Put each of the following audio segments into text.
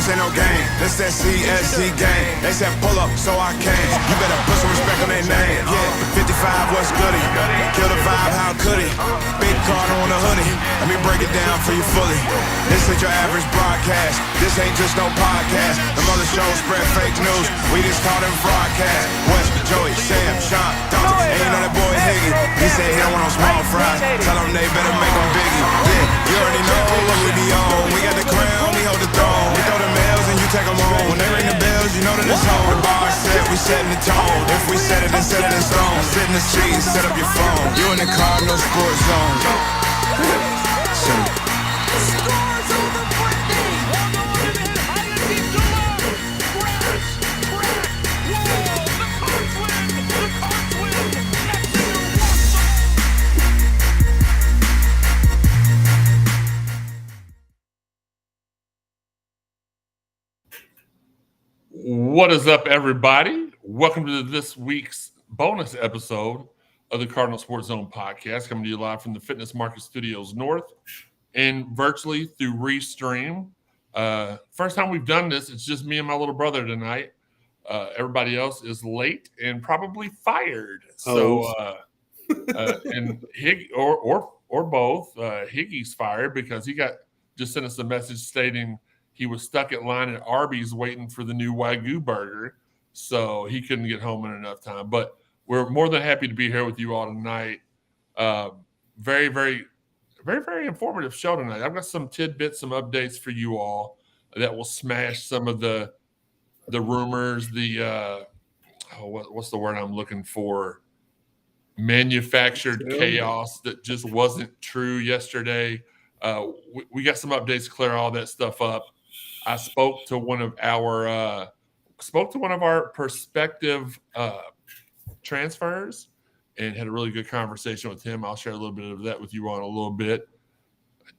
ain't no game. This that CSZ game. They said pull up, so I came. You better put some respect on their name. Yeah, 55, what's goody? Kill the vibe, how could he? Big Cardinal on the hoodie. Let me break it down for you fully. This ain't your average broadcast. This ain't just no podcast. The mother shows spread fake news. We just call them broadcast. West, Joey, Sam, Shawn, Dante. And you know that boy Higgy. He said he don't want no small fries. Tell them they better make them biggie. Yeah, you already know what we be on. We got the crown, we hold the throne. We throw the mails and you take them home. When they ring the bells, you know that it's home. The bar set, we setting the tone. If we set it, then set it in stone. Sit in the streets, set up your phone. You in the Cardinal sports zone. What is up, everybody? Welcome to this week's bonus episode of the Cardinal Sports Zone podcast, coming to you live from the Fitness Market Studios North and virtually through Restream. First time we've done this, it's just me and my little brother tonight. Everybody else is late and probably fired. So, and Higgy or both. Higgy's fired because he just sent us a message stating he was stuck at line at Arby's waiting for the new Wagyu burger, so he couldn't get home in enough time. But we're more than happy to be here with you all tonight. Very, very, very, very informative show tonight. I've got some tidbits, some updates for you all that will smash some of the rumors, what's the word I'm looking for? Manufactured chaos that just wasn't true yesterday. We got some updates to clear all that stuff up. I spoke to one of our prospective transfers and had a really good conversation with him. I'll share a little bit of that with you all in a little bit.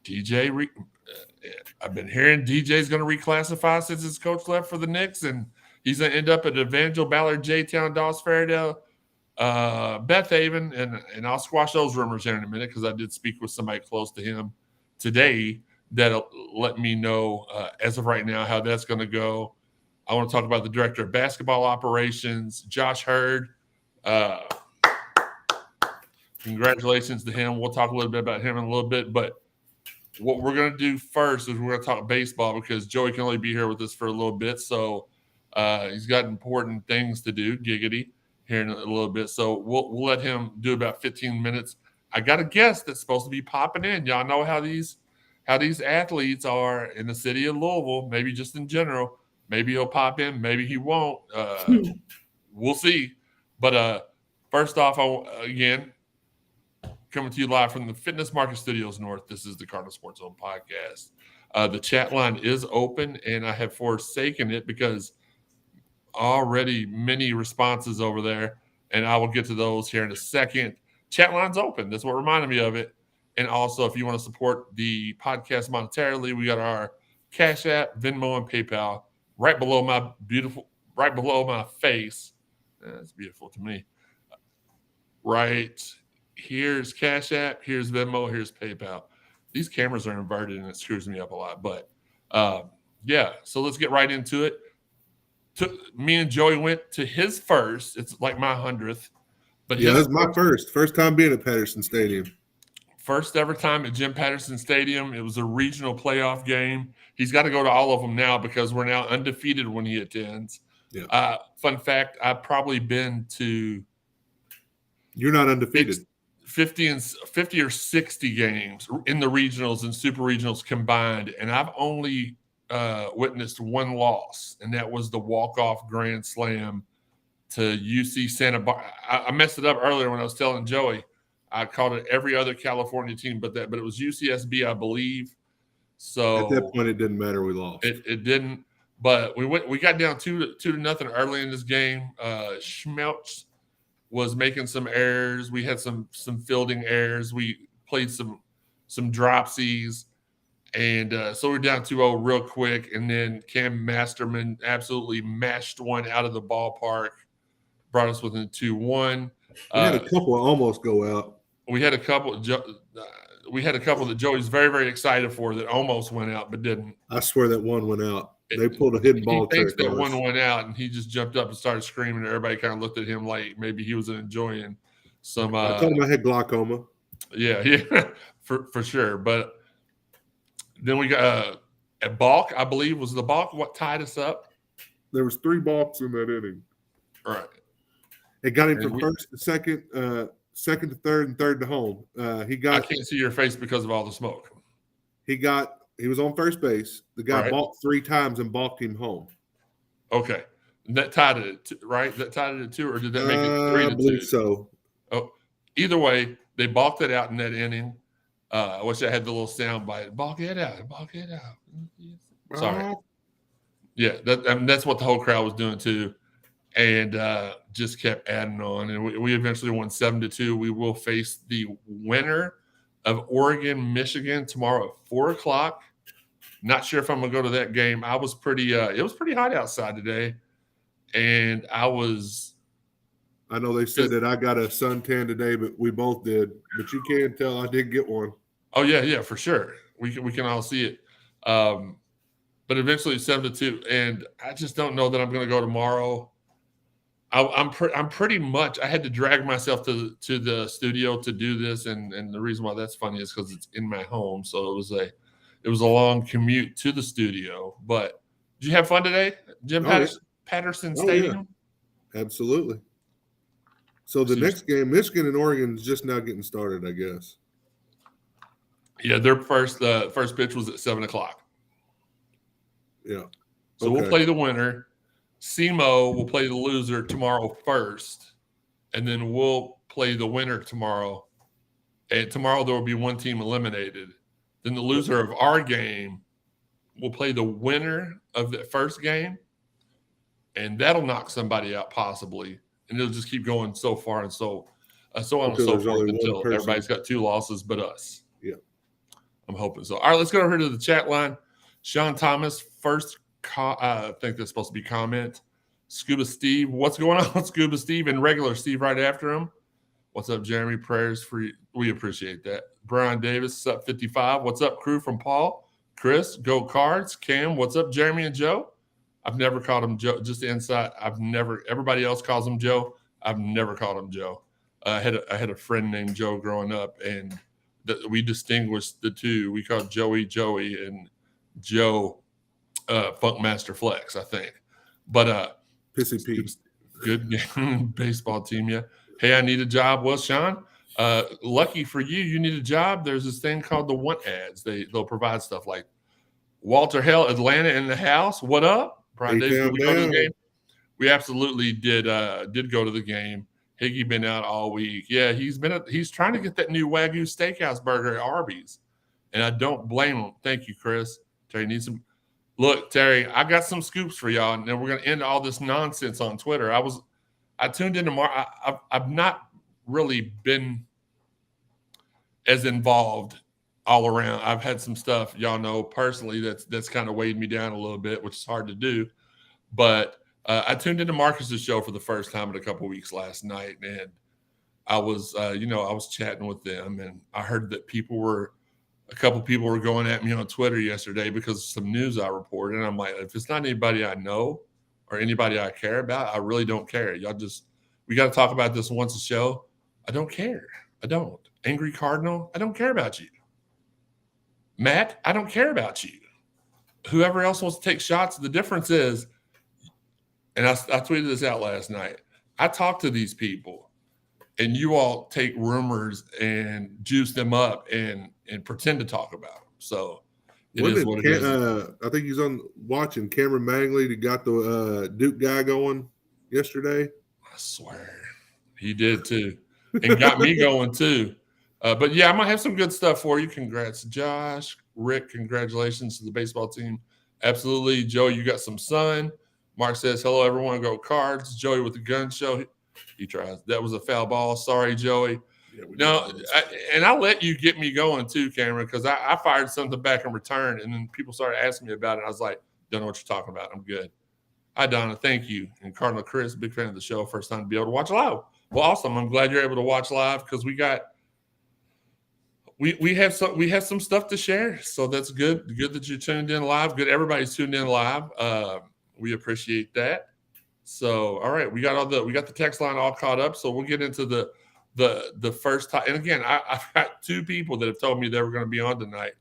DJ, I've been hearing DJ's going to reclassify since his coach left for the Knicks, and he's going to end up at Evangel, Ballard, J-Town, Dawes, Fairdale, Beth Haven, and I'll squash those rumors here in a minute because I did speak with somebody close to him today that'll let me know as of right now how that's going to go. I want to talk about the Director of Basketball Operations, Josh Heird. Congratulations to him. We'll talk a little bit about him in a little bit, but what we're going to do first is we're going to talk baseball because Joey can only be here with us for a little bit, so he's got important things to do, giggity, here in a little bit. So we'll let him do about 15 minutes. I got a guest that's supposed to be popping in. Y'all know how these athletes are in the city of Louisville, maybe just in general. Maybe he'll pop in, maybe he won't. We'll see. But first off, again, coming to you live from the Fitness Market Studios North, this is the Cardinal Sports Zone podcast. The chat line is open, and I have forsaken it because already many responses over there, and I will get to those here in a second. Chat line's open. That's what reminded me of it. And also, if you want to support the podcast monetarily, we got our Cash App, Venmo, and PayPal right below my face. That's beautiful to me. Right here's Cash App, here's Venmo, here's PayPal. These cameras are inverted and it screws me up a lot. But yeah, so let's get right into it. Me and Joey went to his first. It's like my 100th. But yeah, that's my first time being at Patterson Stadium. First ever time at Jim Patterson Stadium. It was a regional playoff game. He's got to go to all of them now because we're now undefeated when he attends. Yeah. Fun fact, I've probably been to – You're not undefeated. 50 or 60 games in the regionals and super regionals combined, and I've only witnessed one loss, and that was the walk-off grand slam to UC Santa Barbara. I messed it up earlier when I was telling Joey. I called it every other California team but it was UCSB, I believe. So at that point, it didn't matter. We lost. It didn't, but we got down 2-0 early in this game. Schmeltz was making some errors. We had some fielding errors. We played some dropsies. And so we're down 2-0 real quick. And then Cam Masterman absolutely mashed one out of the ballpark, brought us within 2-1. We had a couple almost go out. We had a couple that Joey's very, very excited for that almost went out but didn't. I swear that one went out. They pulled a hidden ball He thinks trick. that one went out, and he just jumped up and started screaming. And everybody kind of looked at him like maybe he was enjoying some. I told him I had glaucoma. Yeah, for sure. But then we got at Balk, I believe, was the Balk what tied us up. There was 3 balks in that inning. Right. It got him from first to second, second to third, and third to home. I can't see your face because of all the smoke. He was on first base. The guy balked 3 times and balked him home. Okay. And that tied it, right? That tied it at 2, or did that make it 3-2? I believe so. Oh, either way, they balked it out in that inning. I wish I had the little sound bite. Balk it out. Balk it out. Sorry. Yeah, that's what the whole crowd was doing too. And just kept adding on. And we eventually won 7-2. We will face the winner of Oregon, Michigan tomorrow at 4:00. Not sure if I'm gonna go to that game. I was pretty it was pretty hot outside today. And I know they said that I got a suntan today, but we both did. But you can tell I did get one. Oh yeah, for sure. We can all see it. But eventually 7-2. And I just don't know that I'm gonna go tomorrow. I'm pretty much. I had to drag myself to the studio to do this, and the reason why that's funny is because it's in my home, so it was a long commute to the studio. But did you have fun today, Jim Patterson Stadium? Yeah. Absolutely. So the next game, Michigan and Oregon, is just now getting started, I guess. Yeah, their first pitch was at 7:00. Yeah. So we'll play the winner. SEMO will play the loser tomorrow first, and then we'll play the winner tomorrow. And tomorrow there will be one team eliminated. Then the loser of our game will play the winner of the first game, and that'll knock somebody out possibly. And it'll just keep going so far and so on and so forth until everybody's got 2 losses but us. Yeah. I'm hoping so. All right, let's go over to the chat line. Sean Thomas, first I think that's supposed to be comment. Scuba Steve, what's going on with Scuba Steve? And regular Steve right after him. What's up, Jeremy? Prayers for you. We appreciate that. Brian Davis, what's up, 55. What's up, crew from Paul? Chris, go Cards. Cam, what's up, Jeremy and Joe? I've never called him Joe. Just insight. Everybody else calls him Joe. I've never called him Joe. I had a friend named Joe growing up, and we distinguished the two. We called Joey, and Joe Funkmaster Flex, I think. But Pissy Pete. Good baseball team, yeah. Hey, I need a job. Well, Sean, lucky for you, you need a job. There's this thing called the Want Ads. They'll provide stuff like Walter Hell, Atlanta in the house. What up? Brian Davis, did we go to the game? We absolutely did go to the game. Higgy been out all week. Yeah, he's trying to get that new Wagyu Steakhouse burger at Arby's, and I don't blame him. Thank you, Chris. Terry needs some. Look, Terry, I got some scoops for y'all, and then we're gonna end all this nonsense on Twitter. I tuned in tomorrow. I've not really been as involved all around. I've had some stuff, y'all know, personally that's kind of weighed me down a little bit, which is hard to do. But I tuned into Marcus's show for the first time in a couple of weeks last night, and I was, I was chatting with them, and I heard that a couple people were going at me on Twitter yesterday because of some news I reported. And I'm like, if it's not anybody I know or anybody I care about, I really don't care. We got to talk about this once a show. I don't care. I don't. Angry Cardinal, I don't care about you. Matt, I don't care about you. Whoever else wants to take shots, the difference is, and I tweeted this out last night, I talk to these people, and you all take rumors and juice them up and pretend to talk about them. So it is what it is. I think he's on watching Cameron Mangley that got the Duke guy going yesterday. I swear he did too, and got me going too. But yeah, I might have some good stuff for you. Congrats, Josh, Rick. Congratulations to the baseball team. Absolutely, Joe. You got some sun. Mark says, "Hello, everyone. Go Cards." Joey with the gun show. He tries. That was a foul ball. Sorry, Joey. Yeah, no, I'll let you get me going too, Cameron, because I fired something back in return, and then people started asking me about it. I was like, don't know what you're talking about. I'm good. Hi, Donna. Thank you. And Cardinal Chris, big fan of the show. First time to be able to watch live. Well, awesome. I'm glad you're able to watch live because we got we have some stuff to share, so that's good. Good that you tuned in live. Good everybody's tuned in live. We appreciate that. So, all right, we got the text line all caught up. So we'll get into the first time. And again, I've got 2 people that have told me they were going to be on tonight,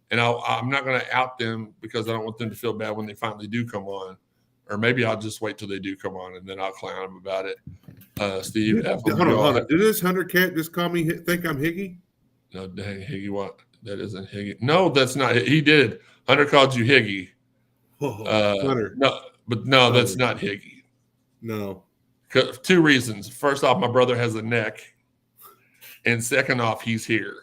and I'm not going to out them because I don't want them to feel bad when they finally do come on, or maybe I'll just wait till they do come on and then I'll clown them about it. Steve, hold on. Did this Hunter cat just call me? Think I'm Higgy? No, dang, Higgy, what? That isn't Higgy. No, that's not. He did. Hunter called you Higgy. Hunter. No, but no, that's not Higgy. No. 2 reasons. First off, my brother has a neck. And second off, he's here.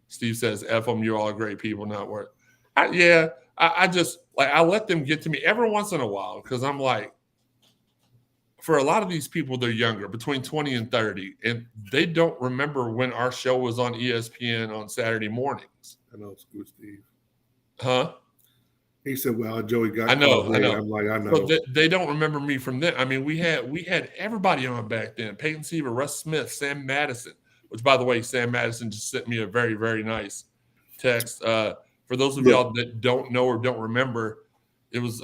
Steve says, F them, you all are great people, not worth. I just, like, I let them get to me every once in a while because I'm like, for a lot of these people, they're younger, between 20 and 30, and they don't remember when our show was on ESPN on Saturday mornings. I know it's good, Steve. Huh? He said, well, Joey got I know. I'm like, I know. So they don't remember me from then. I mean, we had everybody on back then. Peyton Seaver, Russ Smith, Sam Madison, which, by the way, Sam Madison just sent me a very, very nice text. For those of y'all that don't know or don't remember, it was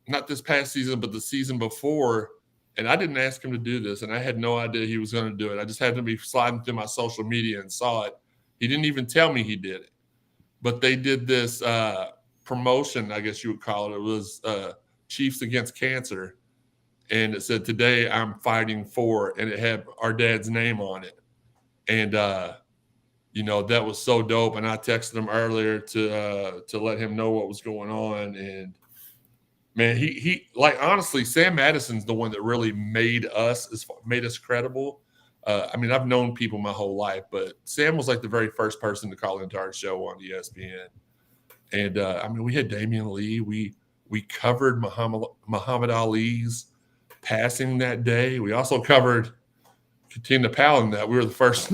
not this past season, but the season before. And I didn't ask him to do this, and I had no idea he was going to do it. I just happened to be sliding through my social media and saw it. He didn't even tell me he did it. But they did this promotion, I guess you would call it. It was Chiefs Against Cancer. And it said, today I'm fighting for, and it had our dad's name on it. And, that was so dope. And I texted him earlier to let him know what was going on. And, man, he like, honestly, Sam Madison's the one that really made us credible. I mean, I've known people my whole life, but Sam was like the very first person to call into our show on ESPN. And I mean, we had Damian Lee. We covered Muhammad Ali's passing that day. We also covered Katina Powell in that. We were the first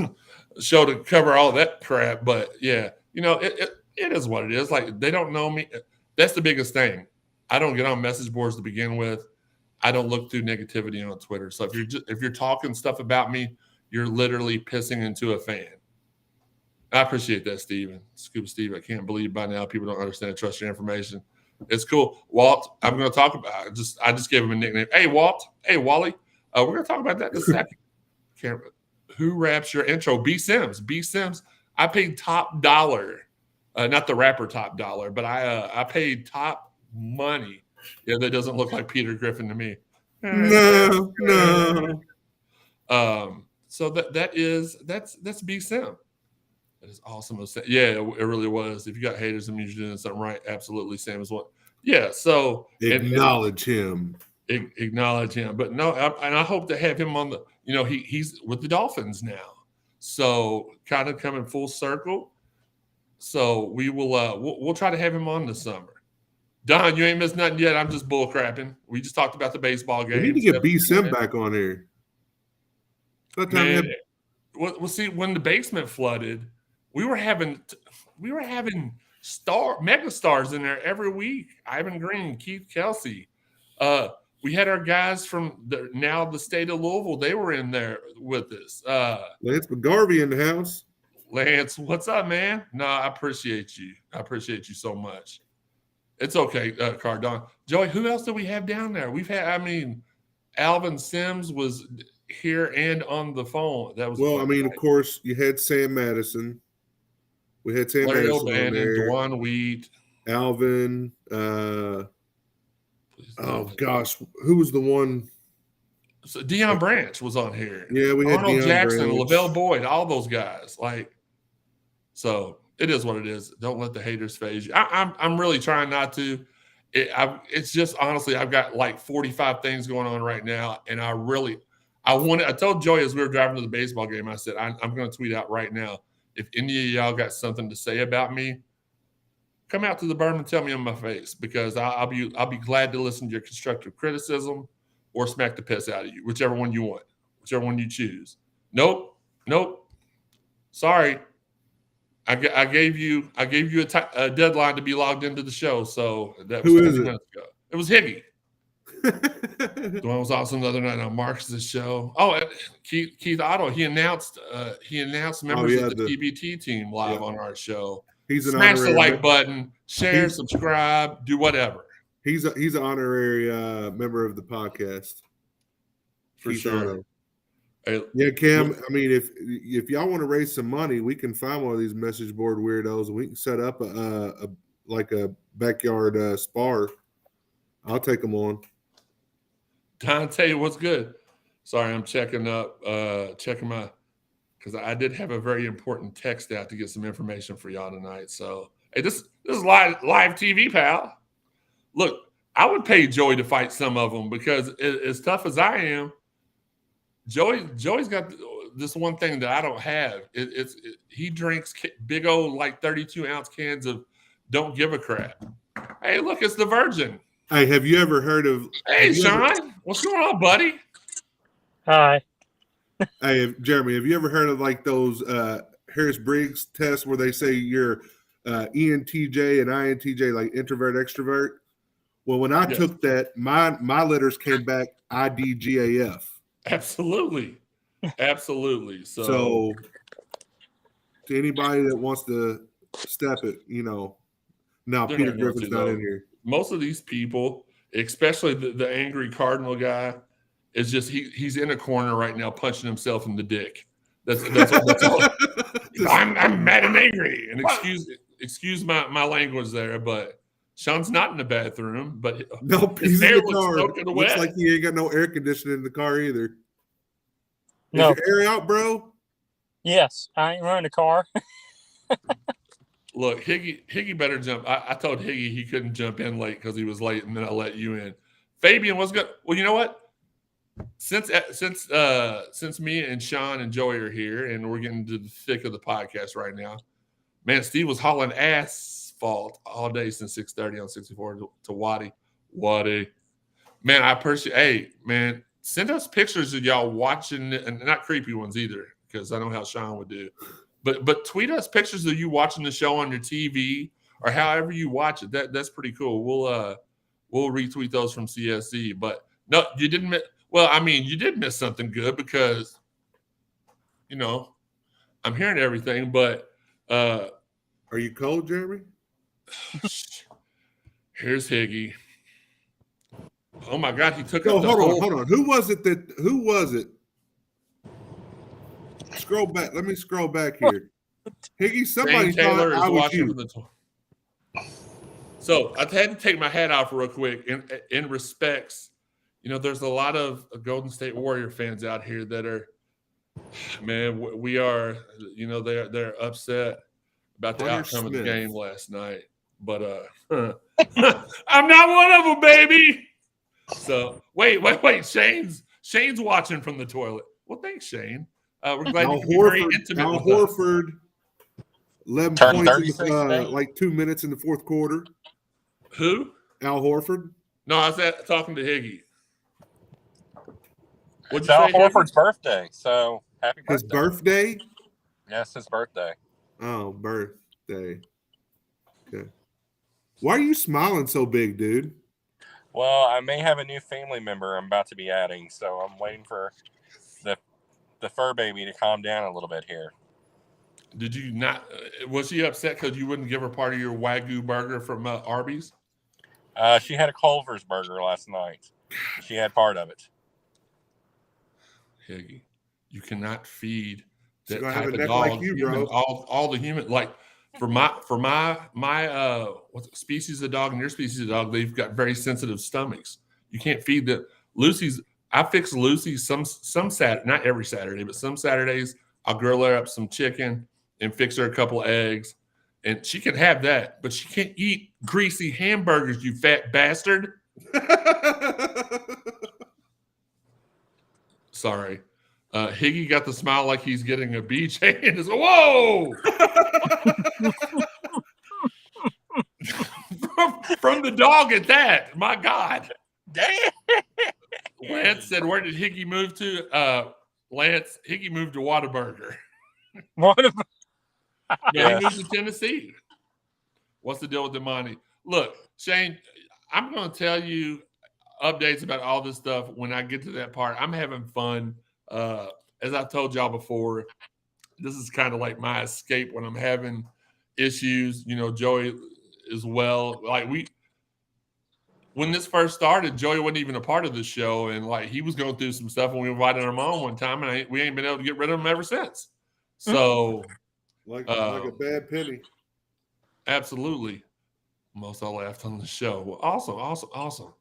show to cover all that crap. But yeah, it is what it is. Like, they don't know me. That's the biggest thing. I don't get on message boards to begin with. I don't look through negativity on Twitter. So if you're talking stuff about me, you're literally pissing into a fan. I appreciate that, Steven. Scuba Steve, I can't believe by now people don't understand and trust your information. It's cool. Walt, I'm going to talk about I just gave him a nickname. Hey, Walt. Hey, Wally. We're going to talk about that in a second. Who raps your intro? B. Sims. B. Sims. I paid top dollar. Not the rapper Top Dollar, but I paid top money. Yeah, that doesn't look like Peter Griffin to me. No. So that's B. Sim. That is awesome. Yeah, it really was. If you got haters and you're doing something right, absolutely, Sam is one. Yeah, so acknowledge him. Acknowledge him. But no, and I hope to have him on the. He's with the Dolphins now, so kind of coming full circle. So we will. We'll try to have him on this summer. Don, you ain't missed nothing yet. I'm just bull crapping. We just talked about the baseball game. We need to get B. Sim back on here. Well, see, when the basement flooded, we were having mega stars in there every week. Ivan Green, Keith Kelsey. We had our guys from the state of Louisville. They were in there with us. Lance McGarvey in the house. Lance, what's up, man? No, I appreciate you. I appreciate you so much. It's okay, Cardinal. Joey, who else do we have down there? We've had, Alvin Sims was here and on the phone. That was of course, you had Sam Madison. We had Sam Larry Madison O'Bannon, on there. Dwan Wheat. Alvin. Gosh, who was the one? So Deion Branch was on here. Yeah, we had Arnold Deion Jackson, Branch. Lavelle Boyd, all those guys. So it is what it is. Don't let the haters phase you. I'm really trying not to. It's just, honestly, I've got like 45 things going on right now, and I told Joey as we were driving to the baseball game, I said, I'm going to tweet out right now, if any of y'all got something to say about me, come out to the berm and tell me in my face, because I'll be glad to listen to your constructive criticism or smack the piss out of you, whichever one you want, whichever one you choose. Nope. Sorry. I gave you a deadline to be logged into the show, so that was 30 minutes ago. It was Higgy. The one was awesome the other night on Marcus's show. Oh, and Keith Otto, he announced members of the TBT team live on our show. He's an Smash the honorary like button, share, subscribe, do whatever. He's an honorary member of the podcast. For Keith sure. Otto. Yeah, Cam. I mean, if y'all want to raise some money, we can find one of these message board weirdos, and we can set up a backyard spar. I'll take them on. Dante, what's good? Sorry, I'm checking my because I did have a very important text out to get some information for y'all tonight. So, hey, this is live TV, pal. Look, I would pay Joey to fight some of them because as tough as I am, Joey's got this one thing that I don't have. He drinks big old 32-ounce cans of don't give a crap. Hey, look, it's the Virgin. Hey, have you ever heard of? Hey, Shawn, what's going on, buddy? Hi. Hey, Jeremy, have you ever heard of those Harris-Briggs tests where they say you're ENTJ and INTJ, like introvert, extrovert? Well, when I took that, my letters came back IDGAF. Absolutely. So to anybody that wants to step it, now Peter Griffin's not in here. Most of these people, especially the angry Cardinal guy, is just he's in a corner right now punching himself in the dick. That's all. I'm mad and angry. And excuse my language there, but Shawn's not in the bathroom, but no, he's in the car. Looks wet. Like he ain't got no air conditioning in the car either. No. Is your air out, bro? Yes, I ain't running the car. Look, Higgy better jump. I told Higgy he couldn't jump in late because he was late, and then I'll let you in. Fabian, what's good? Well, you know what? Since me and Shawn and Joey are here, and we're getting to the thick of the podcast right now, man, Steve was hauling asphalt all day since 6:30 on 64 to Waddy. Man, I appreciate. Hey, man, send us pictures of y'all watching it, and not creepy ones either, because I know how Shawn would do. But tweet us pictures of you watching the show on your TV or however you watch it. That's pretty cool. We'll retweet those from CSZ. But no, you didn't miss. Well, I mean, you did miss something good because, I'm hearing everything. But are you cold, Jeremy? Here's Higgy. Oh my God, he took. Hold on. Who was it? Scroll back. Let me scroll back here. Higgy, somebody Taylor thought I is was watching you. from the So I had to take my hat off real quick. In respects, there's a lot of Golden State Warrior fans out here that are, man, we are, they're upset about the outcome of the game last night. But I'm not one of them, baby. So wait. Shane's watching from the toilet. Well, thanks, Shane. We're glad you can be very intimate Al with Horford, 11 points in 2 minutes in the fourth quarter. Who? Al Horford. No, I was talking to Higgy. It's Al Horford's birthday, so happy birthday. His birthday? Yes, his birthday. Oh, birthday. Okay. Why are you smiling so big, dude? Well, I may have a new family member I'm about to be adding, so I'm waiting for the fur baby to calm down a little bit here. Did you not? Was she upset because you wouldn't give her part of your Wagyu burger from Arby's? She had a Culver's burger last night. She had part of it. Higgy, you cannot feed that type type of of neck dog. like you, bro. All the human, like for my what species of dog and your species of dog, they've got very sensitive stomachs. You can't feed the Lucy's. I fix Lucy some Saturday, not every Saturday, but some Saturdays I'll grill her up some chicken and fix her a couple eggs, and she can have that, but she can't eat greasy hamburgers, you fat bastard. Sorry. Higgy got the smile like he's getting a BJ and is whoa! from the dog at that. My God. Damn. Lance said, where did Higgy move to? Lance, Higgy moved to Whataburger. Yeah. He moved to Tennessee. What's the deal with Emoni? Look, Shane, I'm going to tell you updates about all this stuff when I get to that part. I'm having fun. As I told y'all before, this is kind of like my escape when I'm having issues. Joey as well. Like when this first started, Joey wasn't even a part of the show, and like he was going through some stuff, and we invited him on one time, and we ain't been able to get rid of him ever since. So, like a bad penny. Absolutely. Most I laughed on the show. Well, awesome.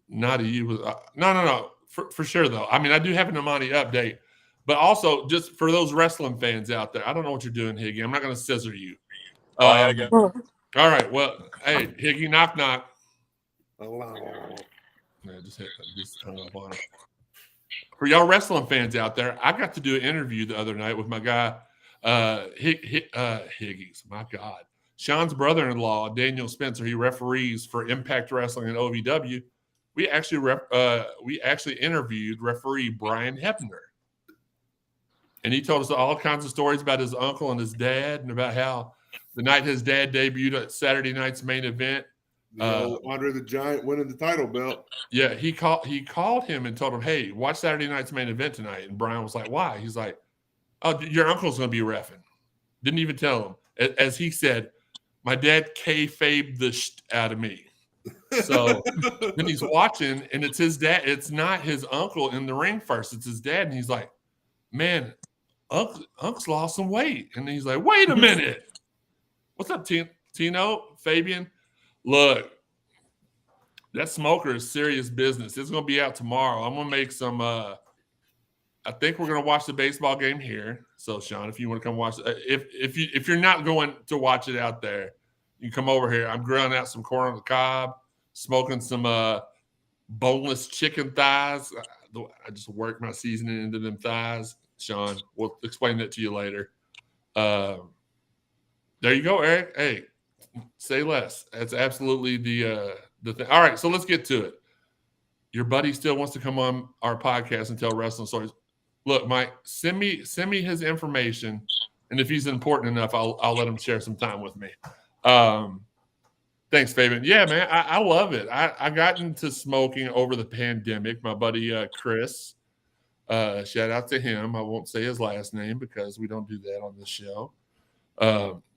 Not to you. No. For sure, though. I mean, I do have an Emoni update, but also just for those wrestling fans out there, I don't know what you're doing, Higgy. I'm not going to scissor you. I gotta go. All right. Well, hey, Higgy, knock. Just hung up on it. For y'all wrestling fans out there, I got to do an interview the other night with my guy, Higgy's. My God. Shawn's brother-in-law, Daniel Spencer, he referees for Impact Wrestling and OVW. We actually interviewed referee Brian Hebner. And he told us all kinds of stories about his uncle and his dad and about how the night his dad debuted at Saturday night's main event. Andre the Giant winning the title belt. Yeah, he called him and told him, hey, watch Saturday night's main event tonight. And Brian was like, why? He's like, oh, your uncle's going to be reffing. Didn't even tell him. As he said, my dad kayfabed the out of me. So then he's watching, and it's his dad. It's not his uncle in the ring first. It's his dad. And he's like, man, Unc's lost some weight. And he's like, wait a minute. What's up, Tino, Fabian? Look, that smoker is serious business. It's going to be out tomorrow. I'm going to make some I think we're going to watch the baseball game here. So, Shawn, if you want to come watch if you're not going to watch it out there, you can come over here. I'm grilling out some corn on the cob, smoking some boneless chicken thighs. I just worked my seasoning into them thighs. Shawn, we'll explain that to you later. There you go, Eric. Hey, say less. That's absolutely the thing. All right, so let's get to it. Your buddy still wants to come on our podcast and tell wrestling stories. Look, Mike, send me his information, and if he's important enough, I'll let him share some time with me. Thanks, Fabian. Yeah, man, I love it. I got into smoking over the pandemic. My buddy Chris, shout out to him. I won't say his last name because we don't do that on this show.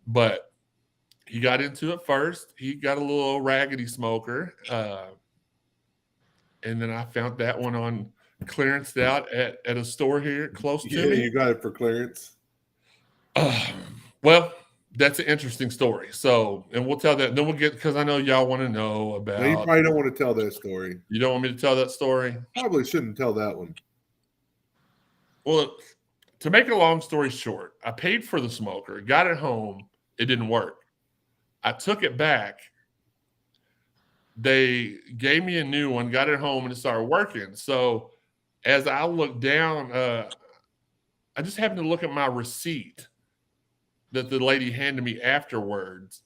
But he got into it first. He got a little raggedy smoker. And then I found that one on clearance out at a store here close to me. Yeah, you got it for clearance. Well, that's an interesting story. So, and we'll tell that. Then we'll get, because I know y'all want to know about. No, you probably don't want to tell that story. You don't want me to tell that story? Probably shouldn't tell that one. Well, to make a long story short, I paid for the smoker, got it home. It didn't work. I took it back. They gave me a new one, got it home, and it started working. So as I looked down, I just happened to look at my receipt that the lady handed me afterwards.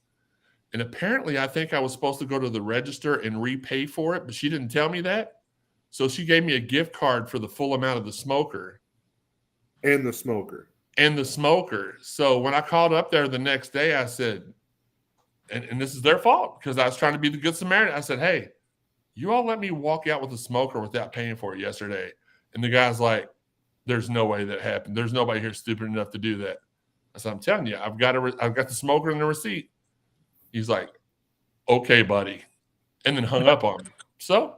And apparently I think I was supposed to go to the register and repay for it, but she didn't tell me that. So she gave me a gift card for the full amount of the smoker. And the smoker. So when I called up there the next day, I said, and this is their fault because I was trying to be the good Samaritan. I said, hey, you all let me walk out with a smoker without paying for it yesterday. And the guy's like, there's no way that happened. There's nobody here stupid enough to do that. I said, I'm telling you, I've got the smoker in the receipt. He's like, okay, buddy. And then hung up on me. So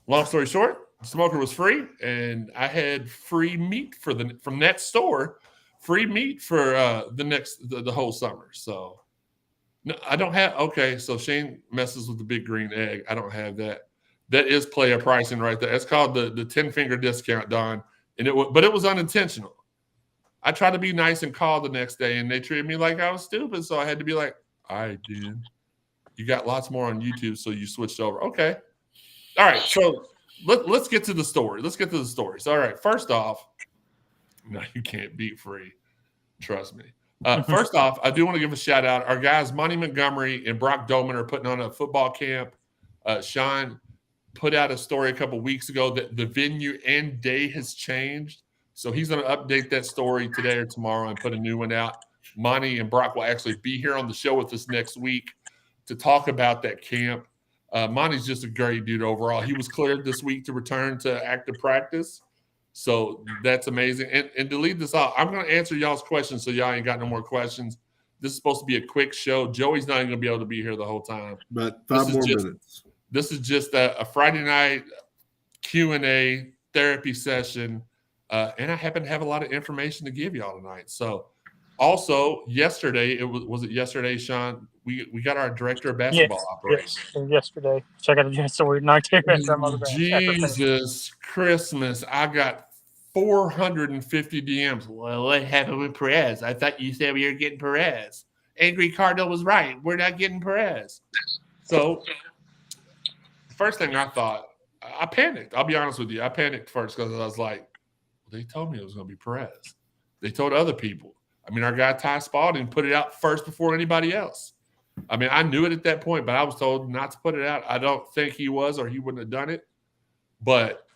long story short, the smoker was free, and I had free meat from that store, free meat for the whole summer. So no, I don't have. Okay, so Shane messes with the big green egg. I don't have that. That is player pricing right there. It's called the 10-finger discount, Don, but it was unintentional. I tried to be nice and call the next day, and they treated me like I was stupid. So I had to be like, all right, dude, you got lots more on YouTube, so you switched over. Okay, all right. So let's get to the story. So, all right, first off, no, you can't beat free. Trust me. First off, I do want to give a shout out. Our guys, Monty Montgomery and Brock Dolman, are putting on a football camp. Shawn put out a story a couple weeks ago that the venue and day has changed. So he's going to update that story today or tomorrow and put a new one out. Monty and Brock will actually be here on the show with us next week to talk about that camp. Monty's just a great dude overall. He was cleared this week to return to active practice. So that's amazing. And to lead this off, I'm going to answer y'all's questions so y'all ain't got no more questions. This is supposed to be a quick show. Joey's not even going to be able to be here the whole time. But 5 more minutes. This is just a Friday night Q&A therapy session. And I happen to have a lot of information to give y'all tonight. So also yesterday, was it yesterday, Shawn? We got our Director of Basketball Operations. Yes, yesterday. Check out the weird night here. Jesus Christmas. I got 450 DMs. Well, what happened with Perez? I thought you said we were getting Perez. Angry Cardinal was right. We're not getting Perez. So the first thing I thought, I panicked. I'll be honest with you. I panicked first because I was like, they told me it was going to be Perez. They told other people. I mean, our guy Ty Spalding put it out first before anybody else. I mean, I knew it at that point, but I was told not to put it out. I don't think he was, or he wouldn't have done it. But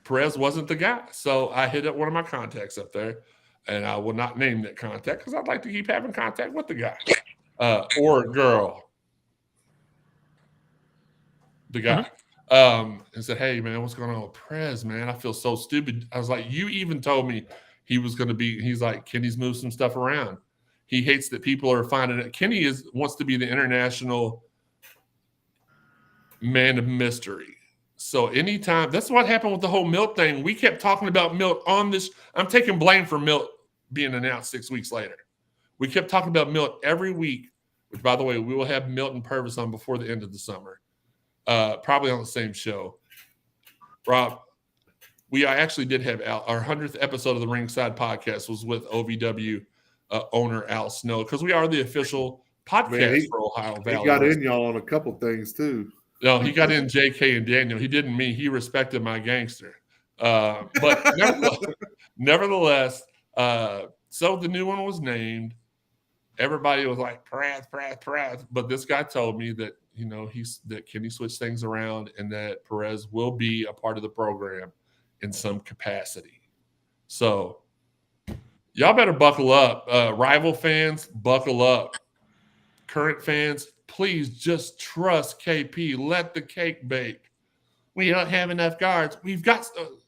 Perez wasn't the guy. So I hit up one of my contacts up there, and I will not name that contact because I'd like to keep having contact with the guy or girl. The guy. And said, hey, man, what's going on with Perez, man? I feel so stupid. I was like, you even told me he was going to be – he's like, Kenny's moved some stuff around. He hates that people are finding it. Kenny wants to be the international man of mystery. So anytime – that's what happened with the whole Milt thing. We kept talking about Milt on this – I'm taking blame for Milt being announced 6 weeks later. We kept talking about Milt every week, which, by the way, we will have Milt and Perez on before the end of the summer. Probably on the same show. Rob, we actually did have our 100th episode of the Ringside Podcast was with OVW owner Al Snow because we are the official podcast for Ohio Valley. He got in y'all on a couple things too. No, he got in JK and Daniel. He didn't me. He respected my gangster. But nevertheless, so the new one was named. Everybody was like, Perez. But this guy told me that, that Kenny switched things around and that Perez will be a part of the program in some capacity. So y'all better buckle up. Rival fans, buckle up. Current fans, please just trust KP. Let the cake bake. We don't have enough guards.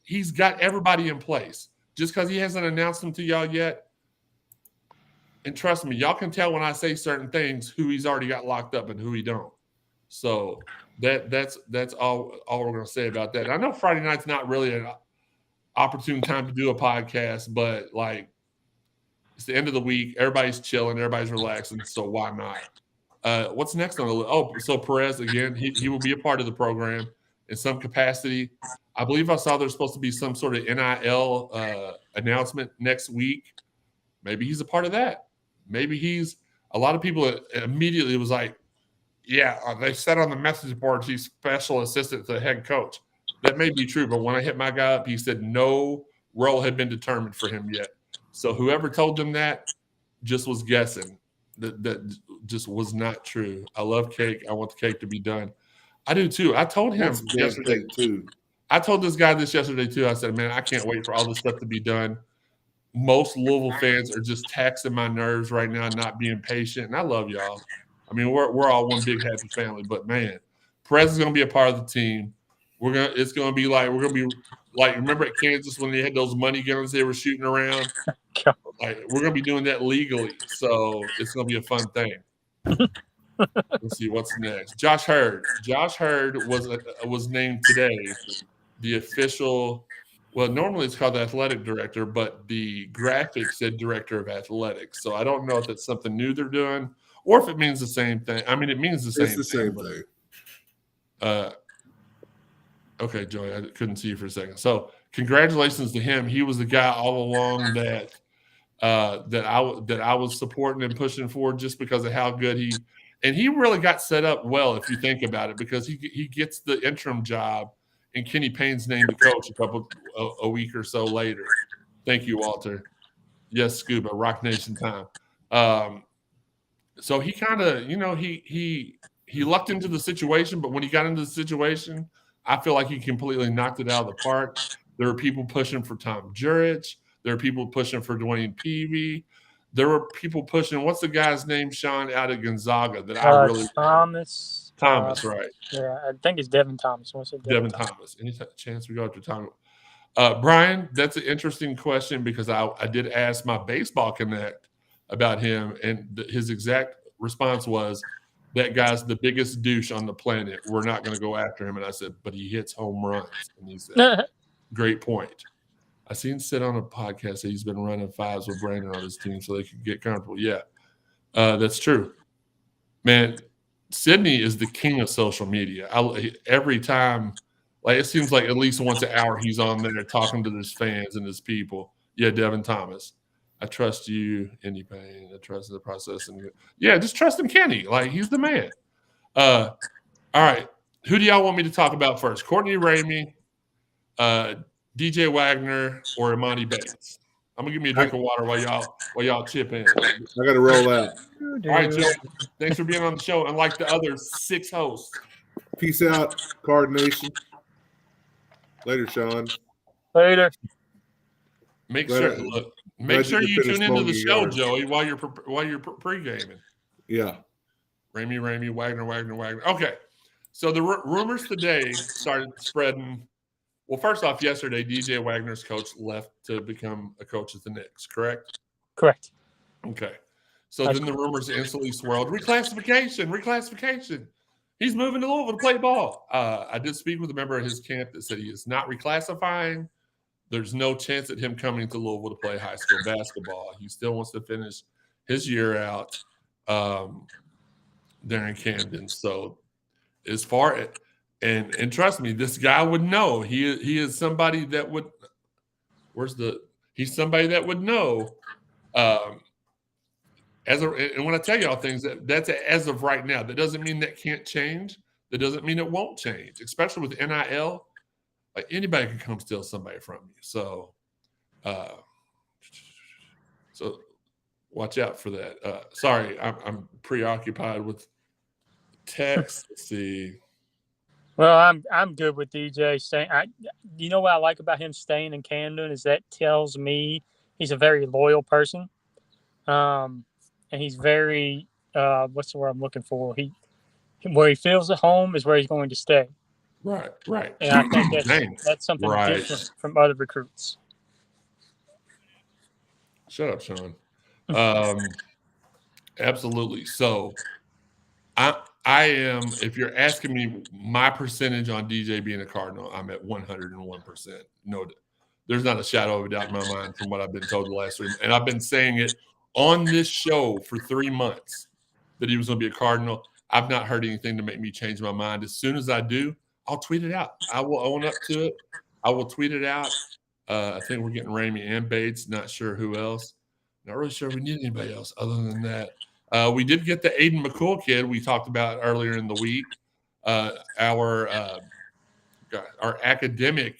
He's got everybody in place. Just because he hasn't announced them to y'all yet. And trust me, y'all can tell when I say certain things who he's already got locked up and who he don't. So that's all we're going to say about that. And I know Friday night's not really an opportune time to do a podcast, but like it's the end of the week. Everybody's chilling. Everybody's relaxing. So why not? What's next on the list? Oh, so Perez, again, he will be a part of the program in some capacity. I believe I saw there's supposed to be some sort of NIL announcement next week. Maybe he's a part of that. Maybe a lot of people immediately was like, yeah, they said on the message boards he's special assistant to the head coach. That may be true, but when I hit my guy up, he said no role had been determined for him yet. So whoever told them that just was guessing. That just was not true. I love cake. I want the cake to be done. I do too. I told him yesterday too. I told this guy this yesterday too. I said, man, I can't wait for all this stuff to be done. Most Louisville fans are just taxing my nerves right now, not being patient. And I love y'all. I mean, we're all one big happy family. But man, Perez is going to be a part of the team. It's going to be like remember at Kansas when they had those money guns they were shooting around. Like we're going to be doing that legally. So it's going to be a fun thing. Let's see what's next. Josh Heird. Josh Heird was named today the official. Well, normally it's called the athletic director, but the graphic said director of athletics. So I don't know if it's something new they're doing or if it means the same thing. I mean, it means the same thing. It's the same thing. Okay, Joey, I couldn't see you for a second. So congratulations to him. He was the guy all along that I was supporting and pushing for just because of how good he really got set up well if you think about it, because he gets the interim job. And Kenny Payne's named the coach a week or so later. Thank you, Walter. Yes, Scuba, Rock Nation time. So he kind of, he lucked into the situation, but when he got into the situation, I feel like he completely knocked it out of the park. There were people pushing for Tom Jurich. There were people pushing for Dwayne Peavy. There were people pushing, what's the guy's name, Shawn, out of Gonzaga that I really Thomas. Thomas, right? Yeah, I think it's Devin Thomas. Devin Thomas. Any chance we go after Thomas? Brian, that's an interesting question because I did ask my Baseball Connect about him, and his exact response was, that guy's the biggest douche on the planet. We're not going to go after him. And I said, but he hits home runs. And he said, great point. I seen him sit on a podcast that he's been running fives with Brandon on his team so they could get comfortable. Yeah, that's true. Man, Sydney is the king of social media. Every time, like it seems like at least once an hour he's on there talking to his fans and his people. Yeah, Devin Thomas. I trust you, Indy Payne. I trust the process. And yeah, just trust him, Kenny. Like, he's the man. All right. Who do y'all want me to talk about first? Courtney Ramey, DJ Wagner, or Emoni Bates? I'm going to give me a drink of water while y'all chip in. I got to roll out. All right, Joe. Thanks for being on the show. Unlike the other 6 hosts. Peace out, Card Nation. Later, Shawn. Later. Make sure you tune into the show, Joey, while you're pre-gaming. Yeah. Ramey, Wagner. Okay. So the rumors today started spreading. Well, first off, yesterday, DJ Wagner's coach left to become a coach at the Knicks, correct? Correct. Okay. So then the rumors instantly swirled. Reclassification. He's moving to Louisville to play ball. I did speak with a member of his camp that said he is not reclassifying. There's no chance at him coming to Louisville to play high school basketball. He still wants to finish his year out there in Camden. So as far as and trust me, this guy would know. He is somebody that would he's somebody that would know. And when I tell y'all things, that's as of right now. That doesn't mean that can't change. That doesn't mean it won't change, especially with NIL. Like anybody can come steal somebody from you. So watch out for that. Sorry, I'm preoccupied with text. Let's see. Well, I'm good with DJ staying. You know what I like about him staying in Camden is that tells me he's a very loyal person, and he's very what's the word I'm looking for? Where he feels at home is where he's going to stay. Right. And I think that's something different from other recruits. Shut up, Shawn. Absolutely. So I am, if you're asking me my percentage on DJ being a Cardinal, I'm at 101%. No, there's not a shadow of a doubt in my mind from what I've been told the last 3 months. And I've been saying it on this show for 3 months that he was going to be a Cardinal. I've not heard anything to make me change my mind. As soon as I do, I'll tweet it out. I will own up to it. I will tweet it out. I think we're getting Ramey and Bates. Not sure who else. Not really sure we need anybody else other than that. We did get the Aiden McCool kid we talked about earlier in the week. Our academic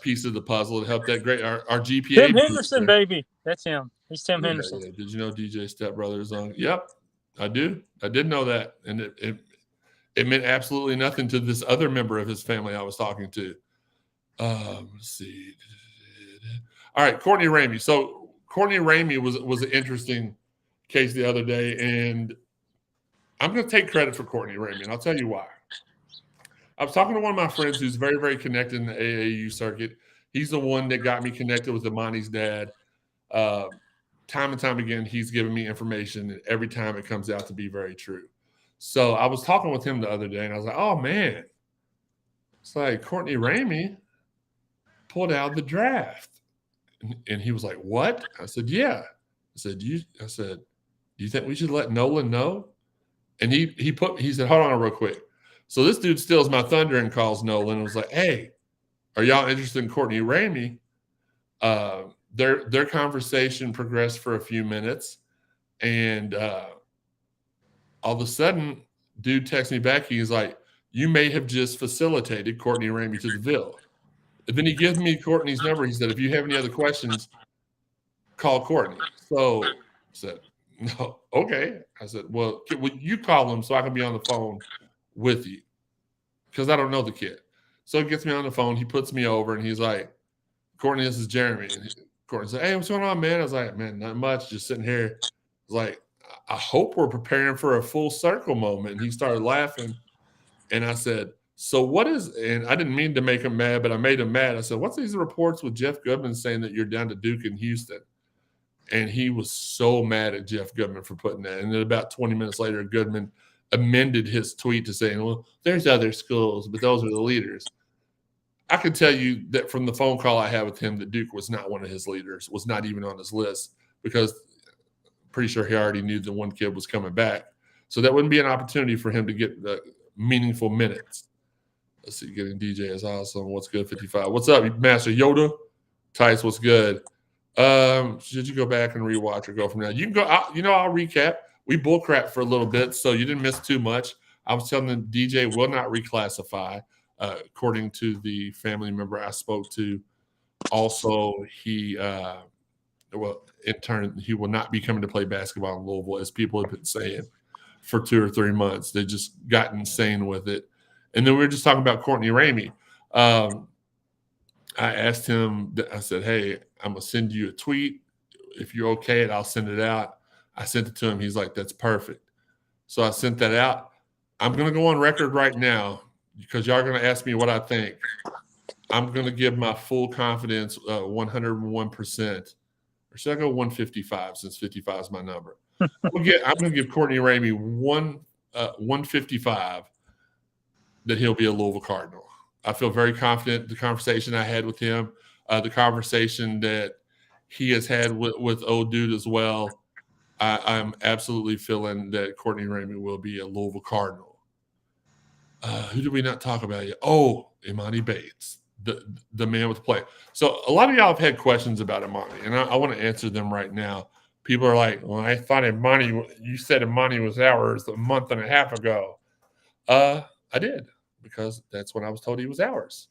piece of the puzzle to help that great our GPA. Tim Henderson, baby. That's him. He's Tim Henderson. Yeah. Did you know DJ stepbrother is on? Yep, I do. I did know that, and it meant absolutely nothing to this other member of his family I was talking to. Let's see. All right, Courtney Ramey. So Courtney Ramey was an interesting case the other day, and I'm going to take credit for Courtney Ramey, and I'll tell you why. I was talking to one of my friends who's very, very connected in the AAU circuit. He's the one that got me connected with Emoni's dad. Time and time again, he's given me information, and every time it comes out to be very true. So I was talking with him the other day, and I was like, oh, man. It's like Courtney Ramey pulled out the draft. And he was like, what? I said, yeah. I said, do you think we should let Nolan know? And he said, hold on real quick. So this dude steals my thunder and calls Nolan and was like, hey, are y'all interested in Courtney Ramey? Their conversation progressed for a few minutes, and all of a sudden, dude texts me back. He's like, you may have just facilitated Courtney Ramey to the Ville. And then he gives me Courtney's number. He said, if you have any other questions, call Courtney. So I said, no, okay. I said, well, you call him so I can be on the phone with you, because I don't know the kid. So he gets me on the phone. He puts me over, and he's like, Courtney, this is Jeremy. And Courtney said, hey, what's going on, man? I was like, man, not much. Just sitting here. I was like, I hope we're preparing for a full circle moment. And he started laughing. And I said, so what is, and I didn't mean to make him mad, but I made him mad. I said, what's these reports with Jeff Goodman saying that you're down to Duke and Houston? And he was so mad at Jeff Goodman for putting that. And then about 20 minutes later, Goodman amended his tweet to saying, well, there's other schools, but those are the leaders. I can tell you that from the phone call I had with him that Duke was not one of his leaders, was not even on his list, because I'm pretty sure he already knew that one kid was coming back. So that wouldn't be an opportunity for him to get the meaningful minutes. Let's see, getting DJ is awesome. What's good, 55? What's up, Master Yoda? Tice, what's good? Should you go back and rewatch or go from there? You can go. I'll recap. We bullcrap for a little bit, so you didn't miss too much. I was telling them DJ will not reclassify, according to the family member I spoke to. Also, he in turn, he will not be coming to play basketball in Louisville, as people have been saying for 2 or 3 months. They just got insane with it. And then we were just talking about Courtney Ramey. I asked him, I said, hey, I'm going to send you a tweet. If you're okay, I'll send it out. I sent it to him. He's like, that's perfect. So I sent that out. I'm going to go on record right now, because y'all are going to ask me what I think. I'm going to give my full confidence 101%. Or should I go 155, since 55 is my number? I'm going to give Courtney Ramey 155 that he'll be a Louisville Cardinal. I feel very confident. The conversation I had with him, the conversation that he has had with old dude as well, I'm absolutely feeling that Courtney Ramey will be a Louisville Cardinal. Who did we not talk about yet? Oh, Emoni Bates, the man with the play. So a lot of y'all have had questions about Emoni, and I want to answer them right now. People are like, well, I thought you said Emoni was ours a month and a half ago. I did, because that's when I was told he was ours.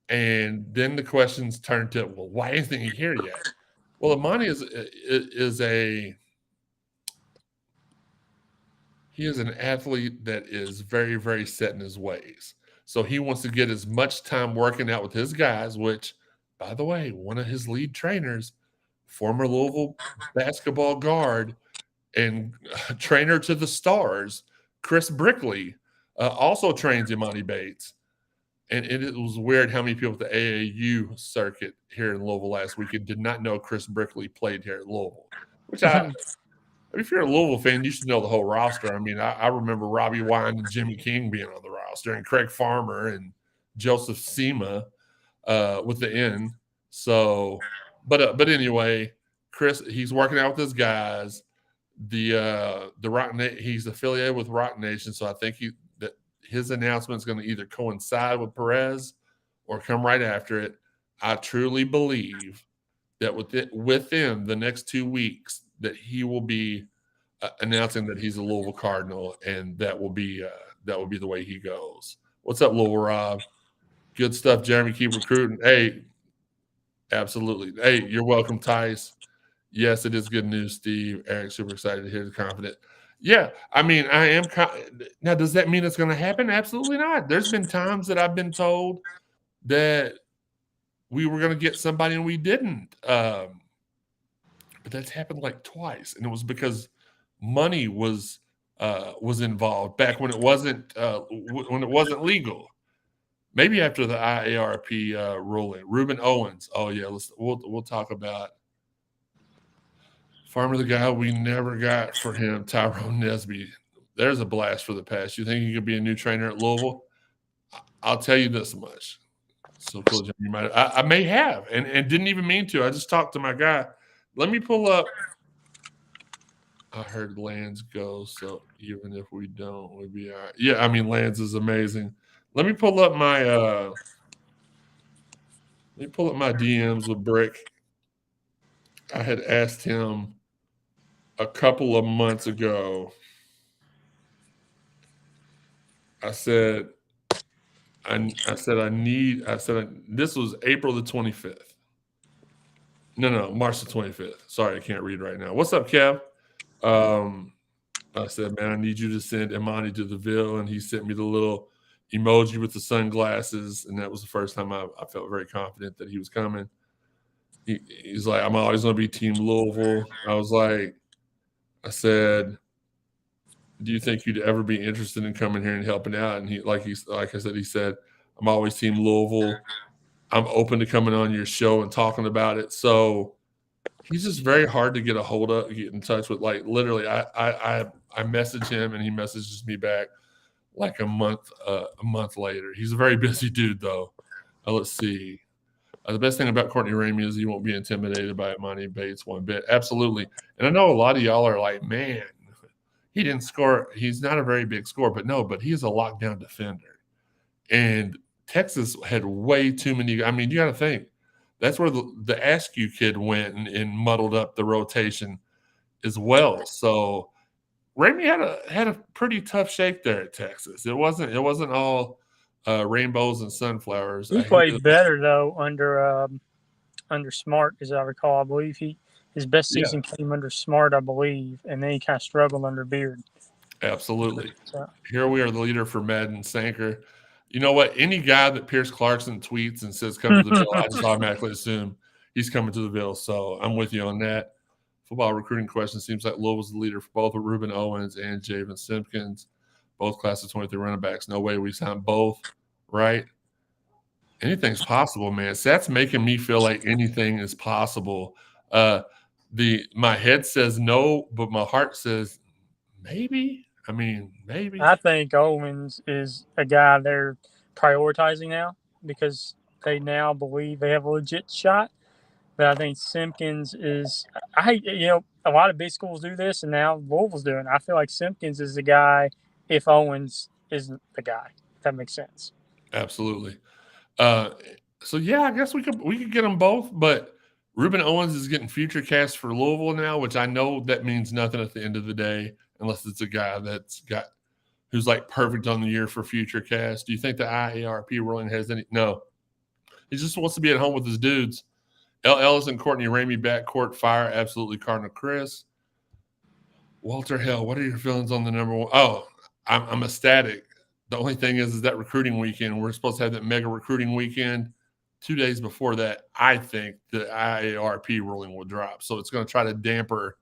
And then the questions turned to, well, why isn't he here yet? Well, Emoni he is an athlete that is very, very set in his ways. So he wants to get as much time working out with his guys, which, by the way, one of his lead trainers, former Louisville basketball guard and trainer to the Stars, Chris Brickley, also trains Emoni Bates. And it was weird how many people at the AAU circuit here in Louisville last weekend did not know Chris Brickley played here at Louisville. Which if you're a Louisville fan, you should know the whole roster. I mean, I remember Robbie Wine and Jimmy King being on the roster, and Craig Farmer and Joseph Sema with the N. So, but anyway, Chris, he's working out with his guys. The Rotten, he's affiliated with Rotten Nation, so I think his announcement is going to either coincide with Perez or come right after it. I truly believe that within the next 2 weeks that he will be announcing that he's a Louisville Cardinal, and that will be the way he goes. What's up, Louisville Rob? Good stuff, Jeremy. Keep recruiting. Hey, absolutely. Hey, you're welcome, Tice. Yes, it is good news, Steve. Eric, super excited to hear the confident. Yeah, I mean, I am. Now, does that mean it's going to happen? Absolutely not. There's been times that I've been told that we were going to get somebody and we didn't. But that's happened like twice, and it was because money was involved back when it wasn't legal. Maybe after the IARP ruling. Ruben Owens. Oh yeah, we'll talk about. Farmer, the guy we never got for him, Tyrone Nesby. There's a blast for the past. You think he could be a new trainer at Louisville? I'll tell you this much. So cool, you might. I may have, and didn't even mean to. I just talked to my guy. Let me pull up. I heard Lands go, so even if we don't, we'll be all right. Yeah, I mean, Lands is amazing. Let me pull up my DMs with Brick. I had asked him a couple of months ago. I said this was April the 25th. No, March the 25th. Sorry, I can't read right now. What's up, Kev? I said, man, I need you to send Emoni to the Ville, and he sent me the little emoji with the sunglasses, and that was the first time I felt very confident that he was coming. He's like, I'm always going to be Team Louisville. I was like, I said, do you think you'd ever be interested in coming here and helping out? And like I said, he said, I'm always Team Louisville. I'm open to coming on your show and talking about it. So he's just very hard to get a hold of, get in touch with. Like literally, I message him and he messages me back like a month later. He's a very busy dude, though. Let's see. The best thing about Courtney Ramey is he won't be intimidated by Emoni Bates one bit. Absolutely. And I know a lot of y'all are like, man, he didn't score. He's not a very big scorer, but he's a lockdown defender. And Texas had way too many. I mean, you got to think. That's where the Askew kid went and muddled up the rotation as well. So Ramey had a pretty tough shake there at Texas. It wasn't all rainbows and sunflowers. He played better though under Smart, as I recall. I believe his best season came under Smart, I believe, and then he kind of struggled under Beard. Absolutely. So. Here we are, the leader for Madden Sanker. You know what? Any guy that Pierce Clarkson tweets and says come to the Ville, I just automatically assume he's coming to the Ville. So I'm with you on that. Football recruiting question. Seems like Louisville's the leader for both Ruben Owens and Javen Simpkins. Both classes 23 running backs. No way we signed both, right? Anything's possible, man. So that's making me feel like anything is possible. My head says no, but my heart says maybe. I mean, maybe. I think Owens is a guy they're prioritizing now because they now believe they have a legit shot. But I think Simpkins is – a lot of big schools do this, and now Louisville's doing it. I feel like Simpkins is the guy if Owens isn't the guy, if that makes sense. Absolutely. So, yeah, I guess we could get them both, but Ruben Owens is getting future cast for Louisville now, which I know that means nothing at the end of the day. Unless it's a guy who's like perfect on the year for future cast. Do you think the IARP ruling has any? No. He just wants to be at home with his dudes. L. Ellis and Courtney Ramey backcourt fire. Absolutely Cardinal Chris. Walter Hell, what are your feelings on the number one? Oh, I'm ecstatic. The only thing is that recruiting weekend, we're supposed to have that mega recruiting weekend. 2 days before that, I think the IARP ruling will drop. So it's going to try to damper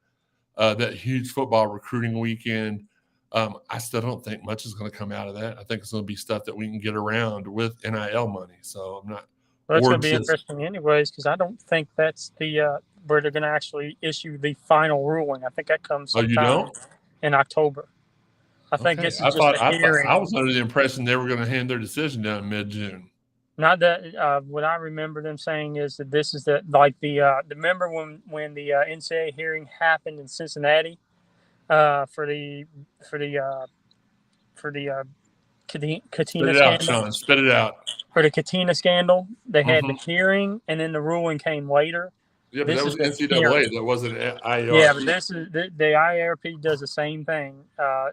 that huge football recruiting weekend. I still don't think much is going to come out of that. I think it's going to be stuff that we can get around with NIL money. So I'm not. Well, it's going to be interesting anyways because I don't think that's the where they're going to actually issue the final ruling. I think that comes sometime in October. I think this is just a hearing. I was under the impression they were going to hand their decision down mid-June. Not that what I remember them saying is that this is remember when the NCAA hearing happened in Cincinnati for the Katina scandal. Shawn. Spit it out. For the Katina scandal, they had the hearing, and then the ruling came later. Yeah, but that was NCAA. That wasn't IARP. Yeah, but this is the IARP does the same thing.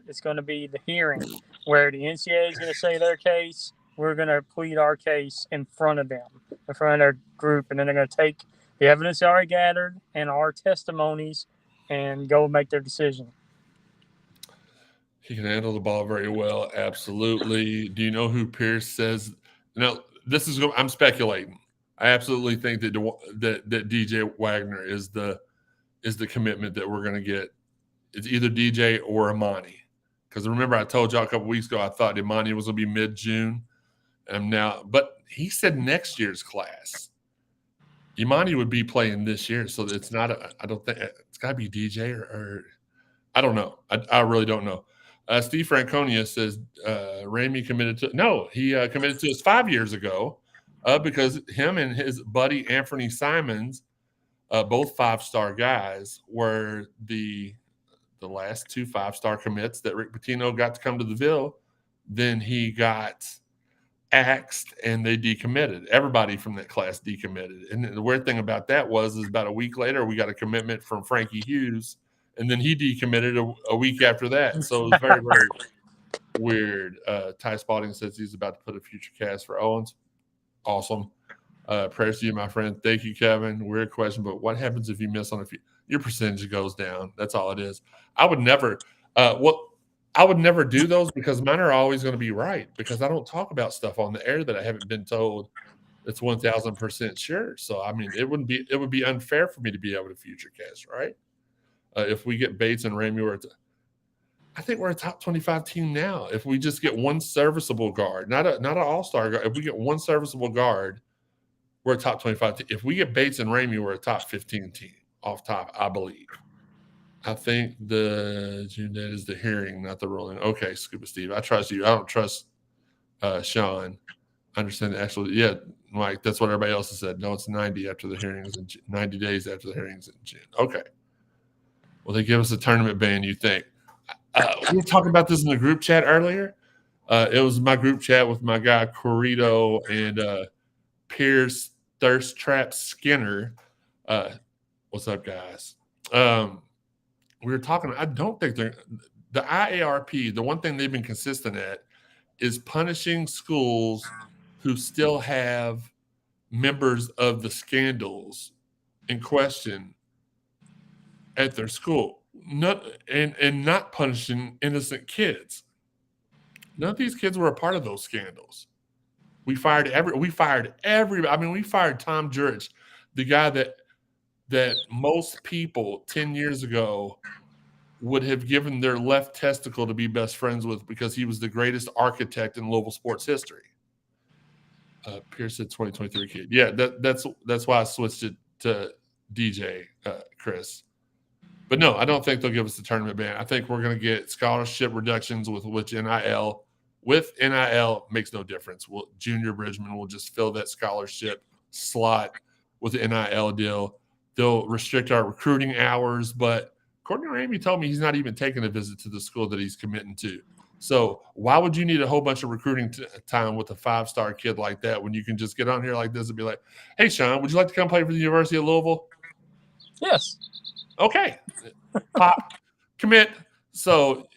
It's going to be the hearing where the NCAA is going to say their case. We're going to plead our case in front of them, in front of their group, and then they're going to take the evidence already gathered and our testimonies and go make their decision. He can handle the ball very well. Absolutely. Do you know who Pierce says? No, I'm speculating. I absolutely think that DJ Wagner is the commitment that we're going to get. It's either DJ or Emoni. Because remember, I told y'all a couple weeks ago I thought Emoni was going to be mid-June. But he said next year's class. Emoni would be playing this year, so it's not. I don't think it's got to be DJ or I don't know. I really don't know. Steve Franconia says Ramey committed to. No, he committed to us 5 years ago because him and his buddy Anthony Simons, both 5-star guys, were the last 2 5-star commits that Rick Pitino got to come to the Ville. Then he got axed and they decommitted. Everybody from that class decommitted. And the weird thing about that is about a week later, we got a commitment from Frankie Hughes, and then he decommitted a week after that. So it was very, very weird. Ty Spalding says he's about to put a future cast for Owens. Awesome. Prayers to you, my friend. Thank you, Kevin. Weird question, but what happens if you miss on a few? Your percentage goes down. That's all it is. I would never do those because mine are always going to be right because I don't talk about stuff on the air that I haven't been told that's 1,000% sure. So I mean, it would be unfair for me to be able to future cast, right? If we get Bates and Ramey, I think we're a top 25 team now. If we just get one serviceable guard, not an all-star guard. If we get one serviceable guard, we're a top 25 team. If we get Bates and Ramey, we're a top 15 team off top, I believe. I think the June date is the hearing, not the ruling. Okay, Scuba Steve, I trust you. I don't trust Shawn. I understand the actual. Yeah, Mike, that's what everybody else has said. No, it's 90 after the hearings and 90 days after the hearings in June. Okay. Well, they give us a tournament ban, you think? We were talking about this in the group chat earlier. It was my group chat with my guy Corrito and Pierce Thirst Trap Skinner. What's up, guys? We were talking. I don't think the IARP. The one thing they've been consistent at is punishing schools who still have members of the scandals in question at their school. Not punishing innocent kids. None of these kids were a part of those scandals. We fired everybody. I mean, we fired Tom Jurich, the guy that most people 10 years ago would have given their left testicle to be best friends with because he was the greatest architect in Louisville sports history. Pierce said 2023 kid. Yeah, that's why I switched it to DJ, Chris. But no, I don't think they'll give us the tournament ban. I think we're going to get scholarship reductions with which NIL. With NIL makes no difference. Junior Bridgman will just fill that scholarship slot with the NIL deal. They'll restrict our recruiting hours, but Courtney Ramey told me he's not even taking a visit to the school that he's committing to. So why would you need a whole bunch of recruiting time with a 5-star kid like that when you can just get on here like this and be like, hey, Shawn, would you like to come play for the University of Louisville? Yes. Okay. Pop, commit. So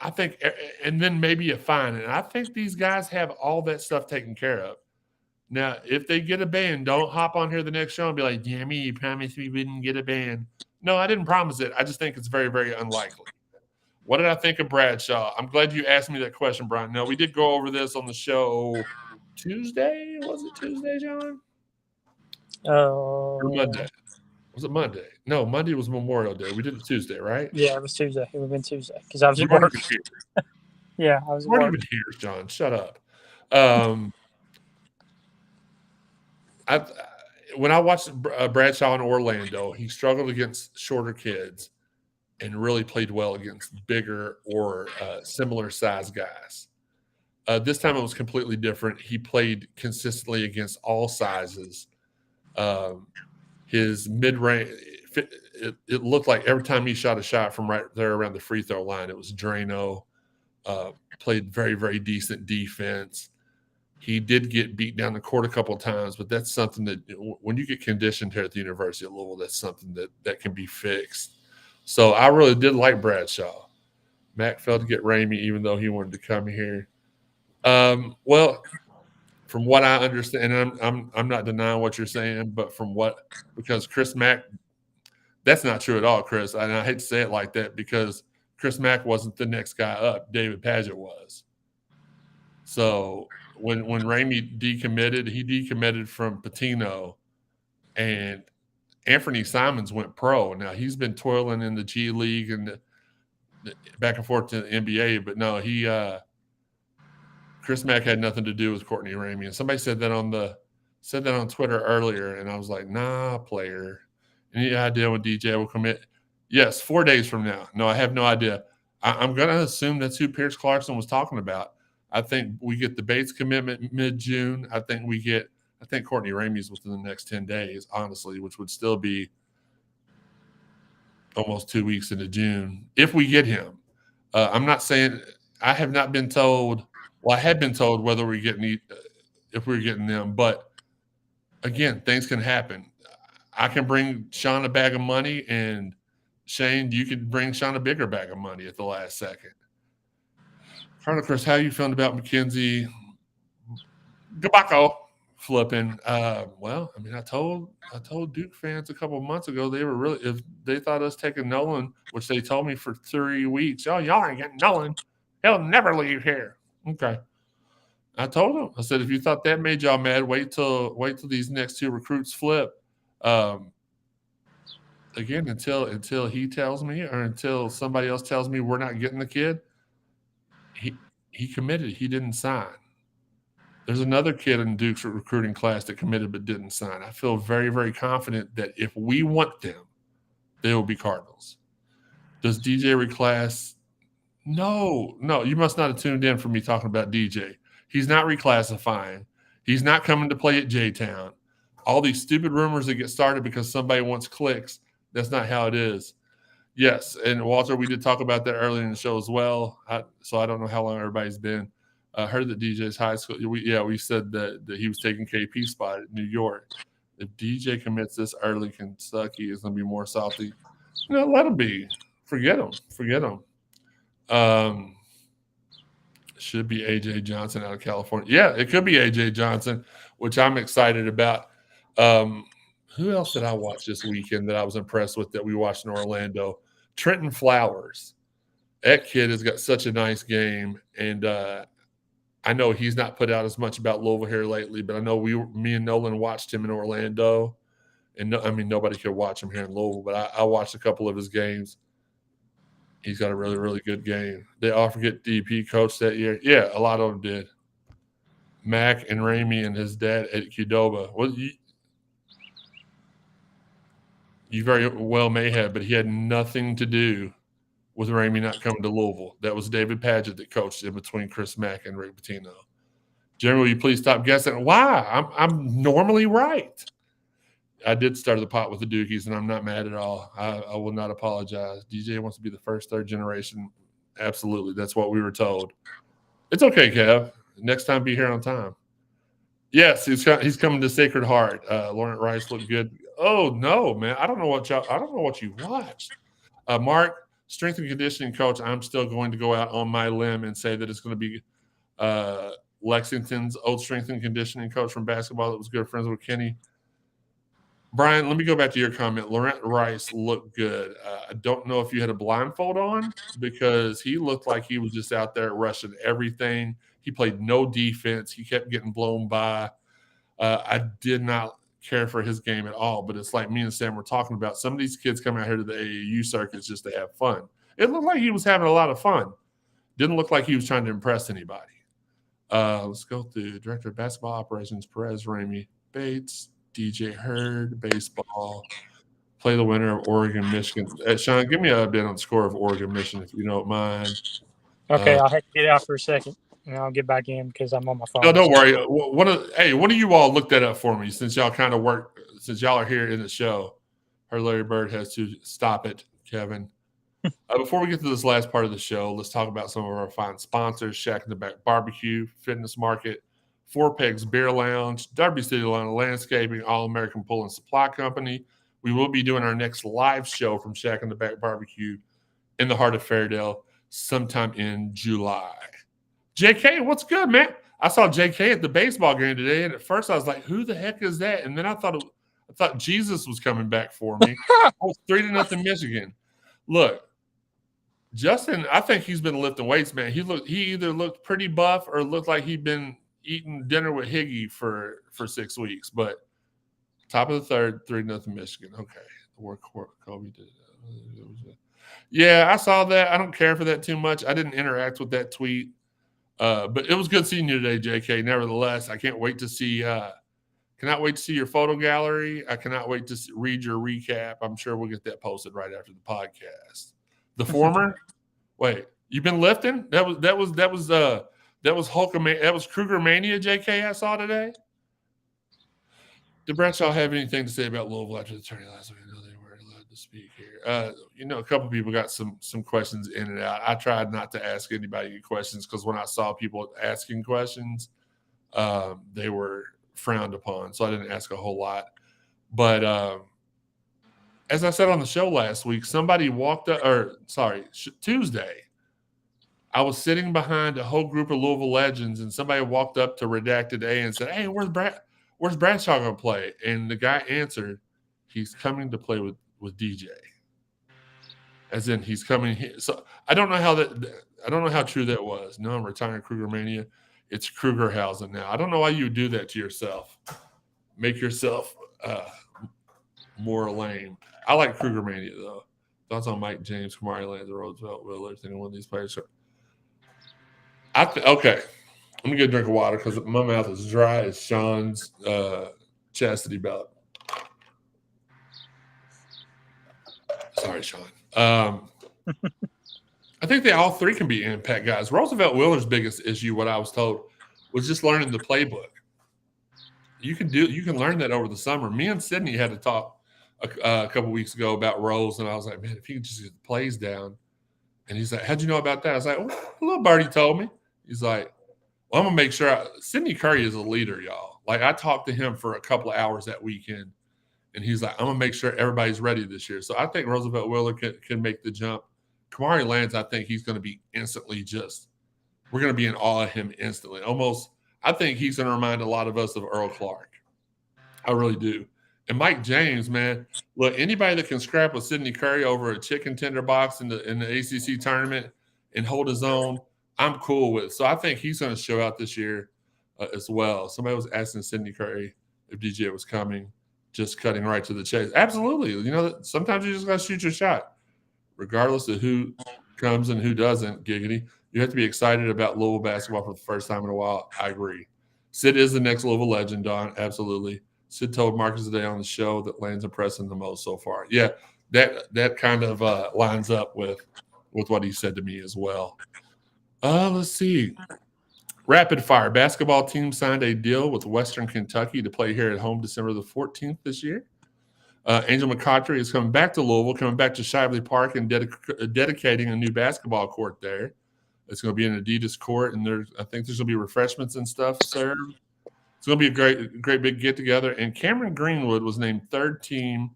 I think, and then maybe a fine. And I think these guys have all that stuff taken care of. Now, if they get a ban, don't hop on here the next show and be like, Jamie, you promised we wouldn't get a ban. No, I didn't promise it. I just think it's very, very unlikely. What did I think of Bradshaw? I'm glad you asked me that question, Brian. No, we did go over this on the show Tuesday. Was it Tuesday, John? Or Monday? Was it Monday? No, Monday was Memorial Day. We did it Tuesday, right? Yeah, it was Tuesday. It would have been Tuesday because I was You at weren't work. even here. Yeah, I was You at weren't work. even here, John. Shut up. When I watched Bradshaw in Orlando, he struggled against shorter kids and really played well against bigger or similar size guys. This time it was completely different. He played consistently against all sizes. His mid-range, it looked like every time he shot a shot from right there around the free throw line, it was Drano. Played very, very decent defense. He did get beat down the court a couple of times, but that's something that when you get conditioned here at the University of Louisville, that's something that can be fixed. So I really did like Bradshaw. Mac failed to get Ramey, even though he wanted to come here. Well, from what I understand, and I'm not denying what you're saying, but because Chris Mack, that's not true at all, Chris. And I hate to say it like that because Chris Mack wasn't the next guy up. David Padgett was. So when Ramey decommitted, he decommitted from Patino, and Anthony Simons went pro. Now he's been toiling in the G League and back and forth to the NBA, but no, Chris Mack had nothing to do with Courtney Ramey. And somebody said that on Twitter earlier, and I was like, nah, player. Any idea when DJ will commit? Yes, 4 days from now. No, I have no idea. I'm going to assume that's who Pierce Clarkson was talking about. I think we get the Bates commitment mid-June. I think Courtney Ramey's within the next 10 days, honestly, which would still be almost 2 weeks into June if we get him. I'm not saying – I have not been told – well, I had been told whether we're getting if we're getting them. But, again, things can happen. I can bring Shawn a bag of money, and Shane, you could bring Shawn a bigger bag of money at the last second. Colonel Chris, how you feeling about McKenzie Gabacco flipping? Well, I mean, I told Duke fans a couple of months ago they were really, if they thought us taking Nolan, which they told me for 3 weeks, oh, y'all ain't getting Nolan. He'll never leave here. Okay. I told them. I said, if you thought that made y'all mad, wait till these next two recruits flip. again, until he tells me or until somebody else tells me we're not getting the kid, he committed. He didn't sign. There's another kid in Duke's recruiting class that committed but didn't sign. I feel very, very confident that if we want them, they will be Cardinals. Does DJ reclass? No, you must not have tuned in for me talking about DJ. He's not reclassifying. He's not coming to play at J-Town. All these stupid rumors that get started because somebody wants clicks, that's not how it is. Yes, and Walter, we did talk about that earlier in the show as well. So I don't know how long everybody's been. I heard that DJ's high school. We said that he was taking KP spot at New York. If DJ commits this early, Kentucky is going to be more salty. Let him be. Forget him. Should be AJ Johnson out of California. Yeah, it could be AJ Johnson, which I'm excited about. Who else did I watch this weekend that I was impressed with that we watched in Orlando? Trenton Flowers. That kid has got such a nice game, and I know he's not put out as much about Louisville here lately, but I know me and Nolan watched him in Orlando, and nobody could watch him here in Louisville, but I watched a couple of his games. He's got a really, really good game. They all forget DP coach that year. Yeah, a lot of them did. Mac and Ramey and his dad at Qdoba. Well, you very well may have, but he had nothing to do with Ramey not coming to Louisville. That was David Padgett that coached in between Chris Mack and Rick Pitino. Jeremy, will you please stop guessing? Why? I'm normally right. I did start the pot with the Dukies, and I'm not mad at all. I will not apologize. DJ wants to be the first third generation. Absolutely. That's what we were told. It's okay, Kev. Next time, be here on time. Yes, he's coming to Sacred Heart. Laurent Rice looked good. Oh, no, man. I don't know what you watched. Mark, strength and conditioning coach, I'm still going to go out on my limb and say that it's going to be Lexington's old strength and conditioning coach from basketball that was good friends with Kenny. Brian, let me go back to your comment. Laurent Rice looked good. I don't know if you had a blindfold on because he looked like he was just out there rushing everything. He played no defense. He kept getting blown by. I did not care for his game at all, but it's like me and Sam were talking about. Some of these kids come out here to the AAU circuits just to have fun. It looked like he was having a lot of fun. Didn't look like he was trying to impress anybody. Let's go through Director of Basketball Operations, Perez, Ramey, Bates, DJ Heird, baseball. Play the winner of Oregon, Michigan. Shawn, give me a bit on the score of Oregon, Michigan, if you don't mind. Okay, I'll have to get out for a second, and I'll get back in because I'm on my phone. No, don't worry. One of you all look that up for me since y'all kind of work, since y'all are here in the show. Her Larry Bird has to stop it, Kevin. Before we get to this last part of the show, let's talk about some of our fine sponsors: Shack in the Back Barbecue, Fitness Market, Four Pegs Beer Lounge, Derby City Landscaping, All-American Pool and Supply Company. We will be doing our next live show from Shack in the Back Barbecue in the heart of Fairdale sometime in July. JK, what's good, man? I saw JK at the baseball game today, and at first I was like, who the heck is that? And then I thought Jesus was coming back for me. I was 3-0 Michigan. Look, Justin, I think he's been lifting weights, man. He either looked pretty buff or looked like he'd been eating dinner with Higgy for 6 weeks. But top of the third, 3-0 Michigan. Okay. Work Kobe did it. Yeah, I saw that. I don't care for that too much. I didn't interact with that tweet. But it was good seeing you today, JK. Nevertheless, I can't wait to see cannot wait to see your photo gallery. I cannot wait to read your recap. I'm sure we'll get that posted right after the podcast. The former? Wait, you've been lifting? That was Hulkamania. That was Kruger Mania, JK, I saw today. Did Bradshaw have anything to say about Louisville after the tourney last week? I know they weren't allowed to speak here. A couple people got some questions in and out. I tried not to ask anybody any questions because when I saw people asking questions, they were frowned upon. So I didn't ask a whole lot. But as I said on the show last week, somebody walked up, Tuesday, I was sitting behind a whole group of Louisville legends, and somebody walked up to Redacted A and said, hey, where's Bradshaw going to play? And the guy answered, he's coming to play with DJ. As in, he's coming here. So I don't know how true that was. No, I'm retiring Kruger Mania. It's Krugerhausen now. I don't know why you would do that to yourself. Make yourself more lame. I like Kruger Mania, though. Thoughts on Mike James, Kamari Lands, Roosevelt, Willard, thinking one of these players. Okay. Let me get a drink of water because my mouth is dry as Shawn's chastity belt. Sorry, Shawn. I think they all three can be impact guys. Roosevelt Willard's biggest issue, what I was told, was just learning the playbook. You can learn that over the summer. Me and Sydney had to talk a couple weeks ago about Rose, and I was like, man, if he could just get the plays down. And he's like, how'd you know about that? I was like, well, a little birdie told me. He's like, well, I'm gonna make sure. Sidney Curry is a leader, y'all. Like, I talked to him for a couple of hours that weekend, and he's like, I'm gonna make sure everybody's ready this year. So I think Roosevelt Willard can make the jump. Kamari Lands, I think he's going to be instantly we're going to be in awe of him instantly. Almost, I think he's going to remind a lot of us of Earl Clark. I really do. And Mike James, man, look, anybody that can scrap with Sidney Curry over a chicken tender box in the ACC tournament and hold his own, I'm cool with. So I think he's going to show out this year as well. Somebody was asking Sidney Curry if DJ was coming, just cutting right to the chase. Absolutely. You know, sometimes you just got to shoot your shot. Regardless of who comes and who doesn't, giggity, you have to be excited about Louisville basketball for the first time in a while. I agree. Sid is the next Louisville legend, Don. Absolutely. Sid told Marcus today on the show that Lane's impressed him the most so far. Yeah, that kind of lines up with what he said to me as well. Let's see. Rapid fire. Basketball team signed a deal with Western Kentucky to play here at home December the 14th this year. Angel McCautry is coming back to Louisville, coming back to Shively Park and dedicating a new basketball court there. It's going to be an Adidas court, and I think there's going to be refreshments and stuff served. It's going to be a great big get-together. And Cameron Greenwood was named third-team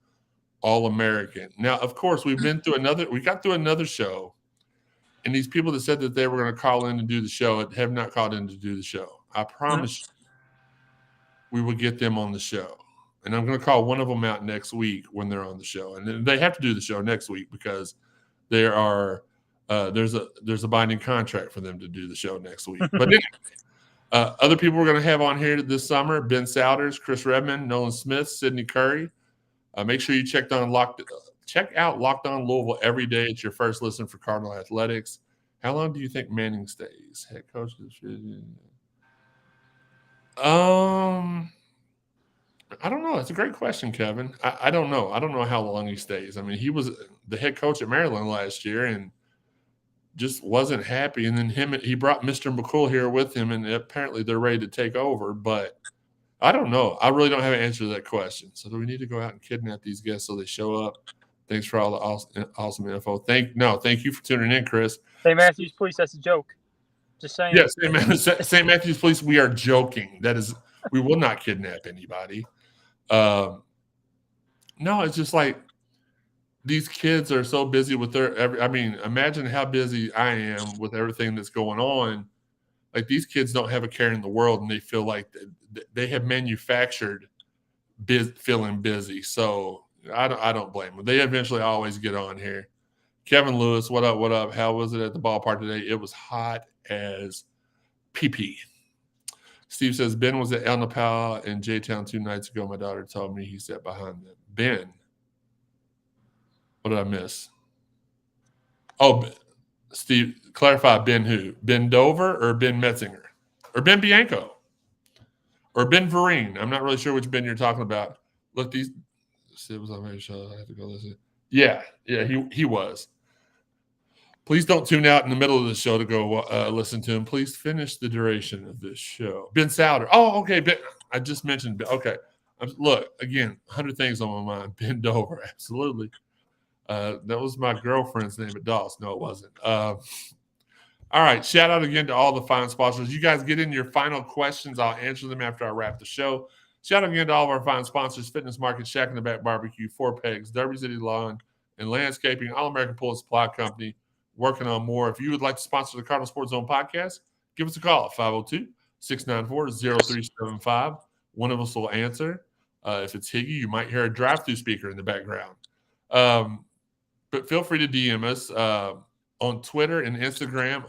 All-American. Now, of course, we got through another show, and these people that said that they were going to call in and do the show have not called in to do the show. I promise we will get them on the show. And I'm going to call one of them out next week when they're on the show. And they have to do the show next week because there's a binding contract for them to do the show next week. But anyway, other people we're going to have on here this summer: Ben Souders, Chris Redmond, Nolan Smith, Sidney Curry. Make sure you check out Locked On Louisville every day. It's your first listen for Cardinal athletics. How long do you think Manning stays? Head coach. I don't know. It's a great question, Kevin. I don't know. I don't know how long he stays. I mean, he was the head coach at Maryland last year and just wasn't happy. And then he brought Mr. McCool here with him, and apparently they're ready to take over. But I don't know. I really don't have an answer to that question. So do we need to go out and kidnap these guests so they show up? Thanks for all the awesome info. Thank you for tuning in, Chris. St. Matthews Police, that's a joke. Just saying. Yes, St. Matthews Police, we are joking. We will not kidnap anybody. No, it's just like these kids are so busy with imagine how busy I am with everything that's going on. Like, these kids don't have a care in the world, and they feel like they have manufactured feeling busy. So I don't blame them. They eventually always get on here. Kevin Lewis, what up? How was it at the ballpark today? It was hot as pee-pee. Steve says, Ben was at El Napal in J-Town 2 nights ago. My daughter told me he sat behind them. Ben. What did I miss? Oh, Steve, clarify Ben who? Ben Dover or Ben Metzinger? Or Ben Bianco? Or Ben Vereen? I'm not really sure which Ben you're talking about. Look, Sid was on my show. I have to go listen. Yeah, he was. Please don't tune out in the middle of the show to go listen to him. Please finish the duration of this show. Ben Souder. Oh, okay. Ben, I just mentioned. Okay. Look, again, 100 things on my mind. Ben Dover. Absolutely. That was my girlfriend's name at Dawes. No, it wasn't. All right. Shout out again to all the fine sponsors. You guys get in your final questions. I'll answer them after I wrap the show. Shout out again to all of our fine sponsors: Fitness Market, Shack in the Back Barbecue, Four Pegs, Derby City Lawn and Landscaping, All American Pool and Supply Company. Working on more. If you would like to sponsor the Cardinal Sports Zone podcast, give us a call at 502-694-0375. One of us will answer. If it's Higgy, you might hear a drive-through speaker in the background. But feel free to DM us on Twitter and Instagram.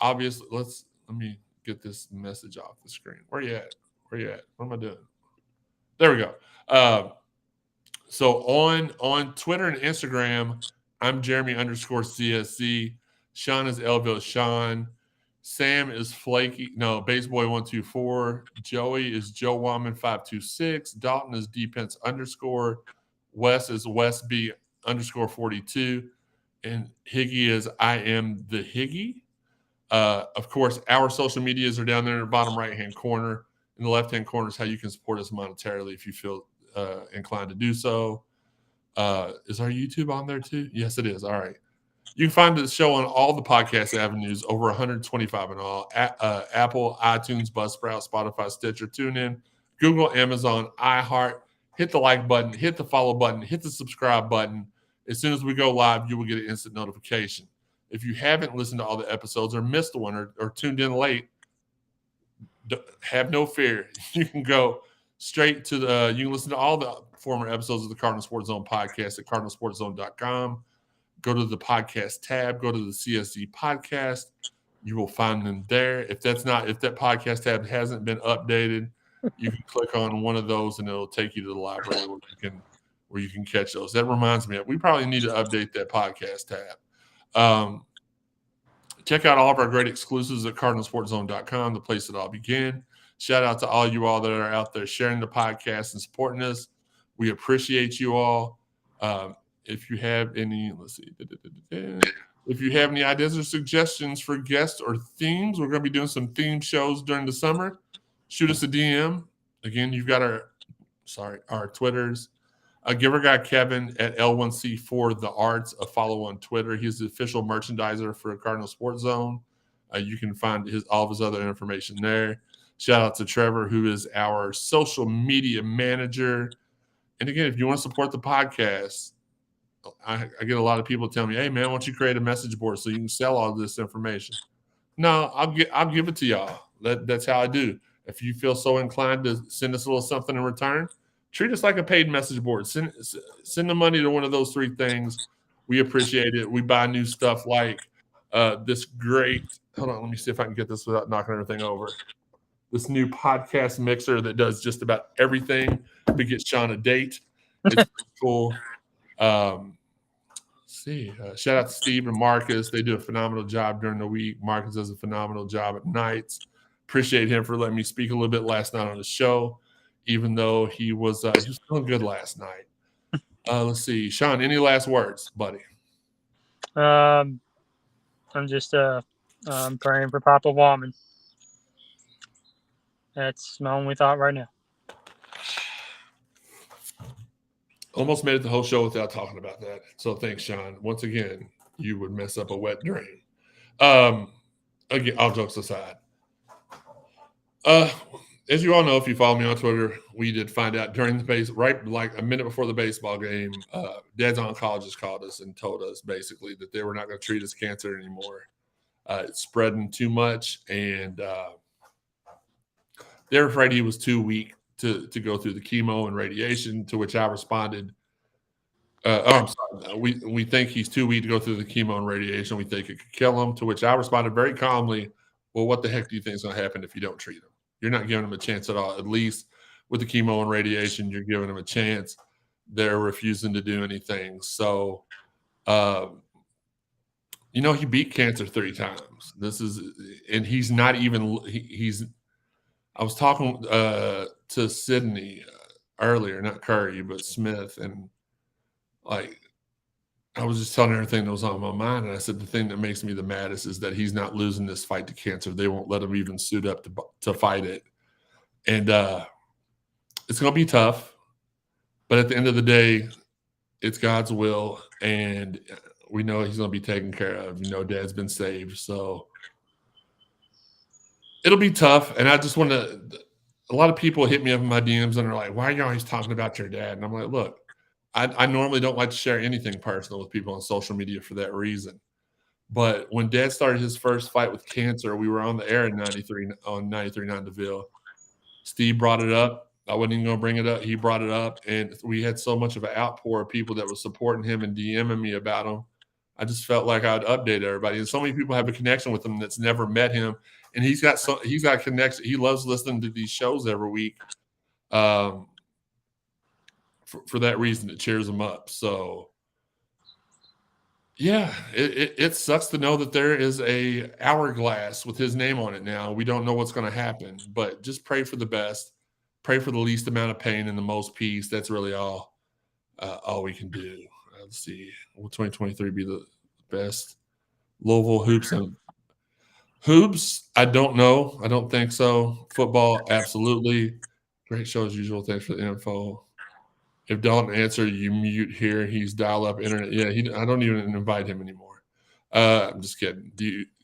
Obviously, let me get this message off the screen. Where you at? What am I doing? There we go. So on Twitter and Instagram, I'm Jeremy_CSZ. Shawn is Elville Shawn. Sam is Flaky. No, Baseboy124. Joey is Joe Wallman526. Dalton is Dpence_. Wes is WesB_42. And Higgy is I am the Higgy. Of course, our social medias are down there in the bottom right-hand corner. In the left-hand corner is how you can support us monetarily if you feel inclined to do so. Is our YouTube on there too? Yes, it is. All right. You can find the show on all the podcast avenues, over 125 in all. Apple, iTunes, Buzzsprout, Spotify, Stitcher, TuneIn, Google, Amazon, iHeart. Hit the like button, hit the follow button, hit the subscribe button. As soon as we go live, you will get an instant notification. If you haven't listened to all the episodes or missed one or tuned in late, have no fear. You can go straight to you can listen to all the former episodes of the Cardinal Sports Zone podcast at cardinalsportszone.com. Go to the podcast tab, go to the CSZ podcast. You will find them there. If that podcast tab hasn't been updated, you can click on one of those and it'll take you to the library where you can catch those. That reminds me, we probably need to update that podcast tab. Check out all of our great exclusives at cardinalsportszone.com, the place that all begin. Shout out to all you all that are out there sharing the podcast and supporting us. We appreciate you all. If you have any, if you have any ideas or suggestions for guests or themes, we're going to be doing some theme shows during the summer. Shoot us a DM. Again, you've got our Twitters. Give our guy Kevin at L1C4 The Arts a follow on Twitter. He's the official merchandiser for Cardinal Sports Zone. You can find all of his other information there. Shout out to Trevor, who is our social media manager. And again, if you want to support the podcast, I get a lot of people telling me, "Hey, man, why don't you create a message board so you can sell all this information?" No, I'll give it to y'all. That's how I do. If you feel so inclined to send us a little something in return, treat us like a paid message board. Send the money to one of those three things. We appreciate it. We buy new stuff like this great. Hold on, let me see if I can get this without knocking everything over. This new podcast mixer that does just about everything to get Shawn a date. It's cool. Shout out to Steve and Marcus. They do a phenomenal job during the week. Marcus does a phenomenal job at nights. Appreciate him for letting me speak a little bit last night on the show, even though he was feeling good last night. Let's see. Shawn, any last words, buddy? I'm just praying for Papa Wallman. That's my only thought right now. Almost made it the whole show without talking about that. So thanks, Shawn. Once again, you would mess up a wet dream. Again, all jokes aside. As you all know, if you follow me on Twitter, we did find out during the right like a minute before the baseball game, Dad's oncologist called us and told us basically that they were not going to treat his cancer anymore. It's spreading too much, and they're afraid he was too weak to go through the chemo and radiation, to which I responded, I'm sorry, we think he's too weak to go through the chemo and radiation. We think it could kill him, to which I responded very calmly, well, what the heck do you think is going to happen if you don't treat him? You're not giving him a chance at all. At least with the chemo and radiation, you're giving him a chance. They're refusing to do anything. So, he beat cancer 3 times. And he's not even, I was talking to Sydney earlier, not Curry, but Smith. And I was just telling her everything that was on my mind. And I said, the thing that makes me the maddest is that he's not losing this fight to cancer. They won't let him even suit up to fight it. And it's going to be tough. But at the end of the day, it's God's will. And we know he's going to be taken care of. Dad's been saved. So it'll be tough. And I just want to – a lot of people hit me up in my DMs and are like, why are you always talking about your dad? And I'm like, look, I normally don't like to share anything personal with people on social media for that reason. But when Dad started his first fight with cancer, we were on the air in 93 on 93.9 DeVille. Steve brought it up. I wasn't even going to bring it up. He brought it up, and we had so much of an outpour of people that were supporting him and DMing me about him. I just felt like I'd update everybody. And so many people have a connection with him that's never met him, and he's got a connection. He loves listening to these shows every week. For for that reason. It cheers him up. So, yeah, it sucks to know that there is a hourglass with his name on it now. We don't know what's going to happen, but just pray for the best. Pray for the least amount of pain and the most peace. That's really all we can do. Let's see. Will 2023 be the best? Louisville hoops and hoops? I don't know. I don't think so. Football, absolutely. Great show as usual. Thanks for the info. If Dalton answer, you mute here. He's dial-up internet. Yeah, I don't even invite him anymore. I'm just kidding.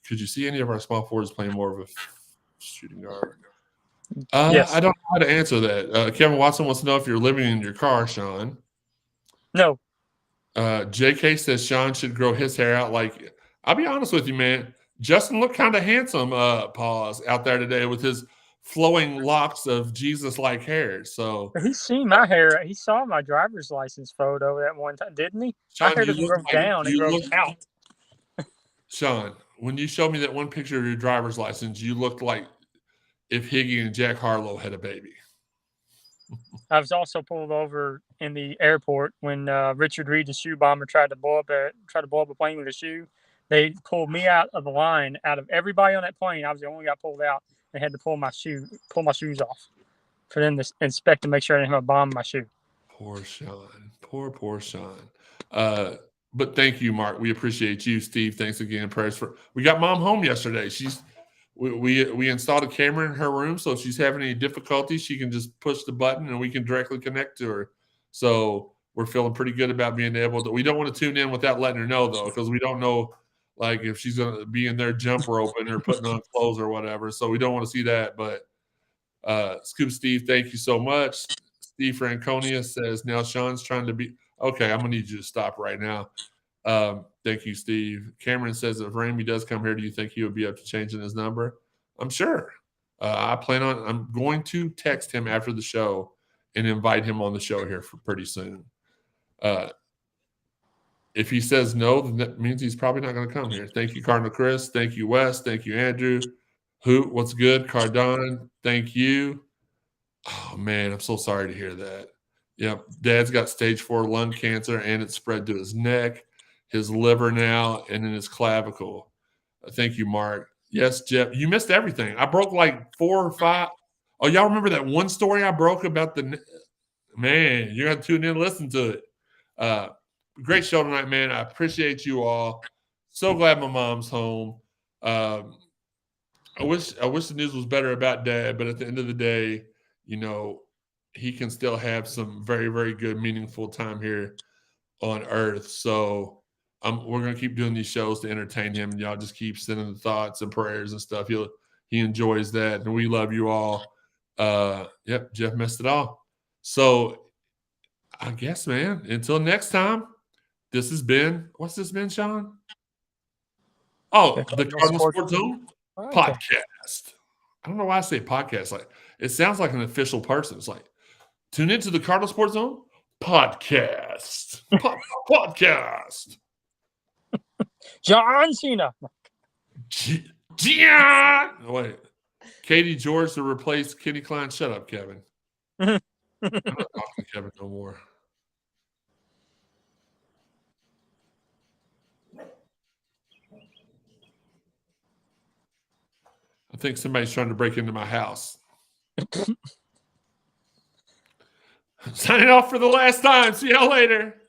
Could you see any of our small forwards playing more of a shooting guard? Yes. I don't know how to answer that. Kevin Watson wants to know if you're living in your car, Shawn. No. JK says Shawn should grow his hair out. Like, I'll be honest with you, man. Justin looked kind of handsome, out there today with his flowing locks of Jesus-like hair. So He's seen my hair. He saw my driver's license photo that one time, didn't he? Shawn, My hair doesn't grow down; it grows out. Shawn, when you showed me that one picture of your driver's license, you looked like if Higgy and Jack Harlow had a baby. I was also pulled over in the airport when Richard Reed, the shoe bomber, tried to blow up a plane with a shoe. They pulled me out of the line. Out of everybody on that plane, I was the only guy pulled out. They had to pull my shoes off for them to inspect to make sure I didn't have a bomb in my shoe. Poor Shawn. Poor Shawn. But thank you, Mark. We appreciate you, Steve. Thanks again. Prayers we got Mom home yesterday. We installed a camera in her room, so if she's having any difficulties, she can just push the button and we can directly connect to her. So we're feeling pretty good about being able to. We don't want to tune in without letting her know, though, because we don't know, like, if she's going to be in there jump roping or putting on clothes or whatever. So we don't want to see that. But Scoop Steve, thank you so much. Steve Franconia says, now Shawn's trying to be – okay, I'm going to need you to stop right now. Thank you, Steve. Cameron says, if Ramey does come here, do you think he would be up to changing his number? I'm sure. I'm going to text him after the show and invite him on the show here for pretty soon. If he says no, then that means he's probably not going to come here. Thank you, Cardinal Chris. Thank you, Wes. Thank you, Andrew. What's good? Cardon, thank you. Oh, man, I'm so sorry to hear that. Yep, Dad's got stage 4 lung cancer, and it's spread to his neck, his liver now, and in his clavicle. Thank you, Mark. Yes, Jeff, you missed everything. I broke like 4 or 5. Oh, y'all remember that one story I broke about man, you're going to tune in and listen to it. Great show tonight, man. I appreciate you all. So glad my mom's home. I wish the news was better about Dad, but at the end of the day, he can still have some very, very good, meaningful time here on Earth. So we're going to keep doing these shows to entertain him, and y'all just keep sending the thoughts and prayers and stuff. He enjoys that, and we love you all. Yep, Jeff messed it all. So I guess, man, until next time, this has been – what's this been, Shawn? Oh, the Cardinal Sports Zone podcast. I don't know why I say podcast. Like, it sounds like an official person. It's like, tune into the Cardinal Sports Zone podcast. Podcast. John Cena. Wait. Katie George to replace Kenny Klein. Shut up, Kevin. I'm not talking to Kevin no more. I think somebody's trying to break into my house. Signing off for the last time. See y'all later.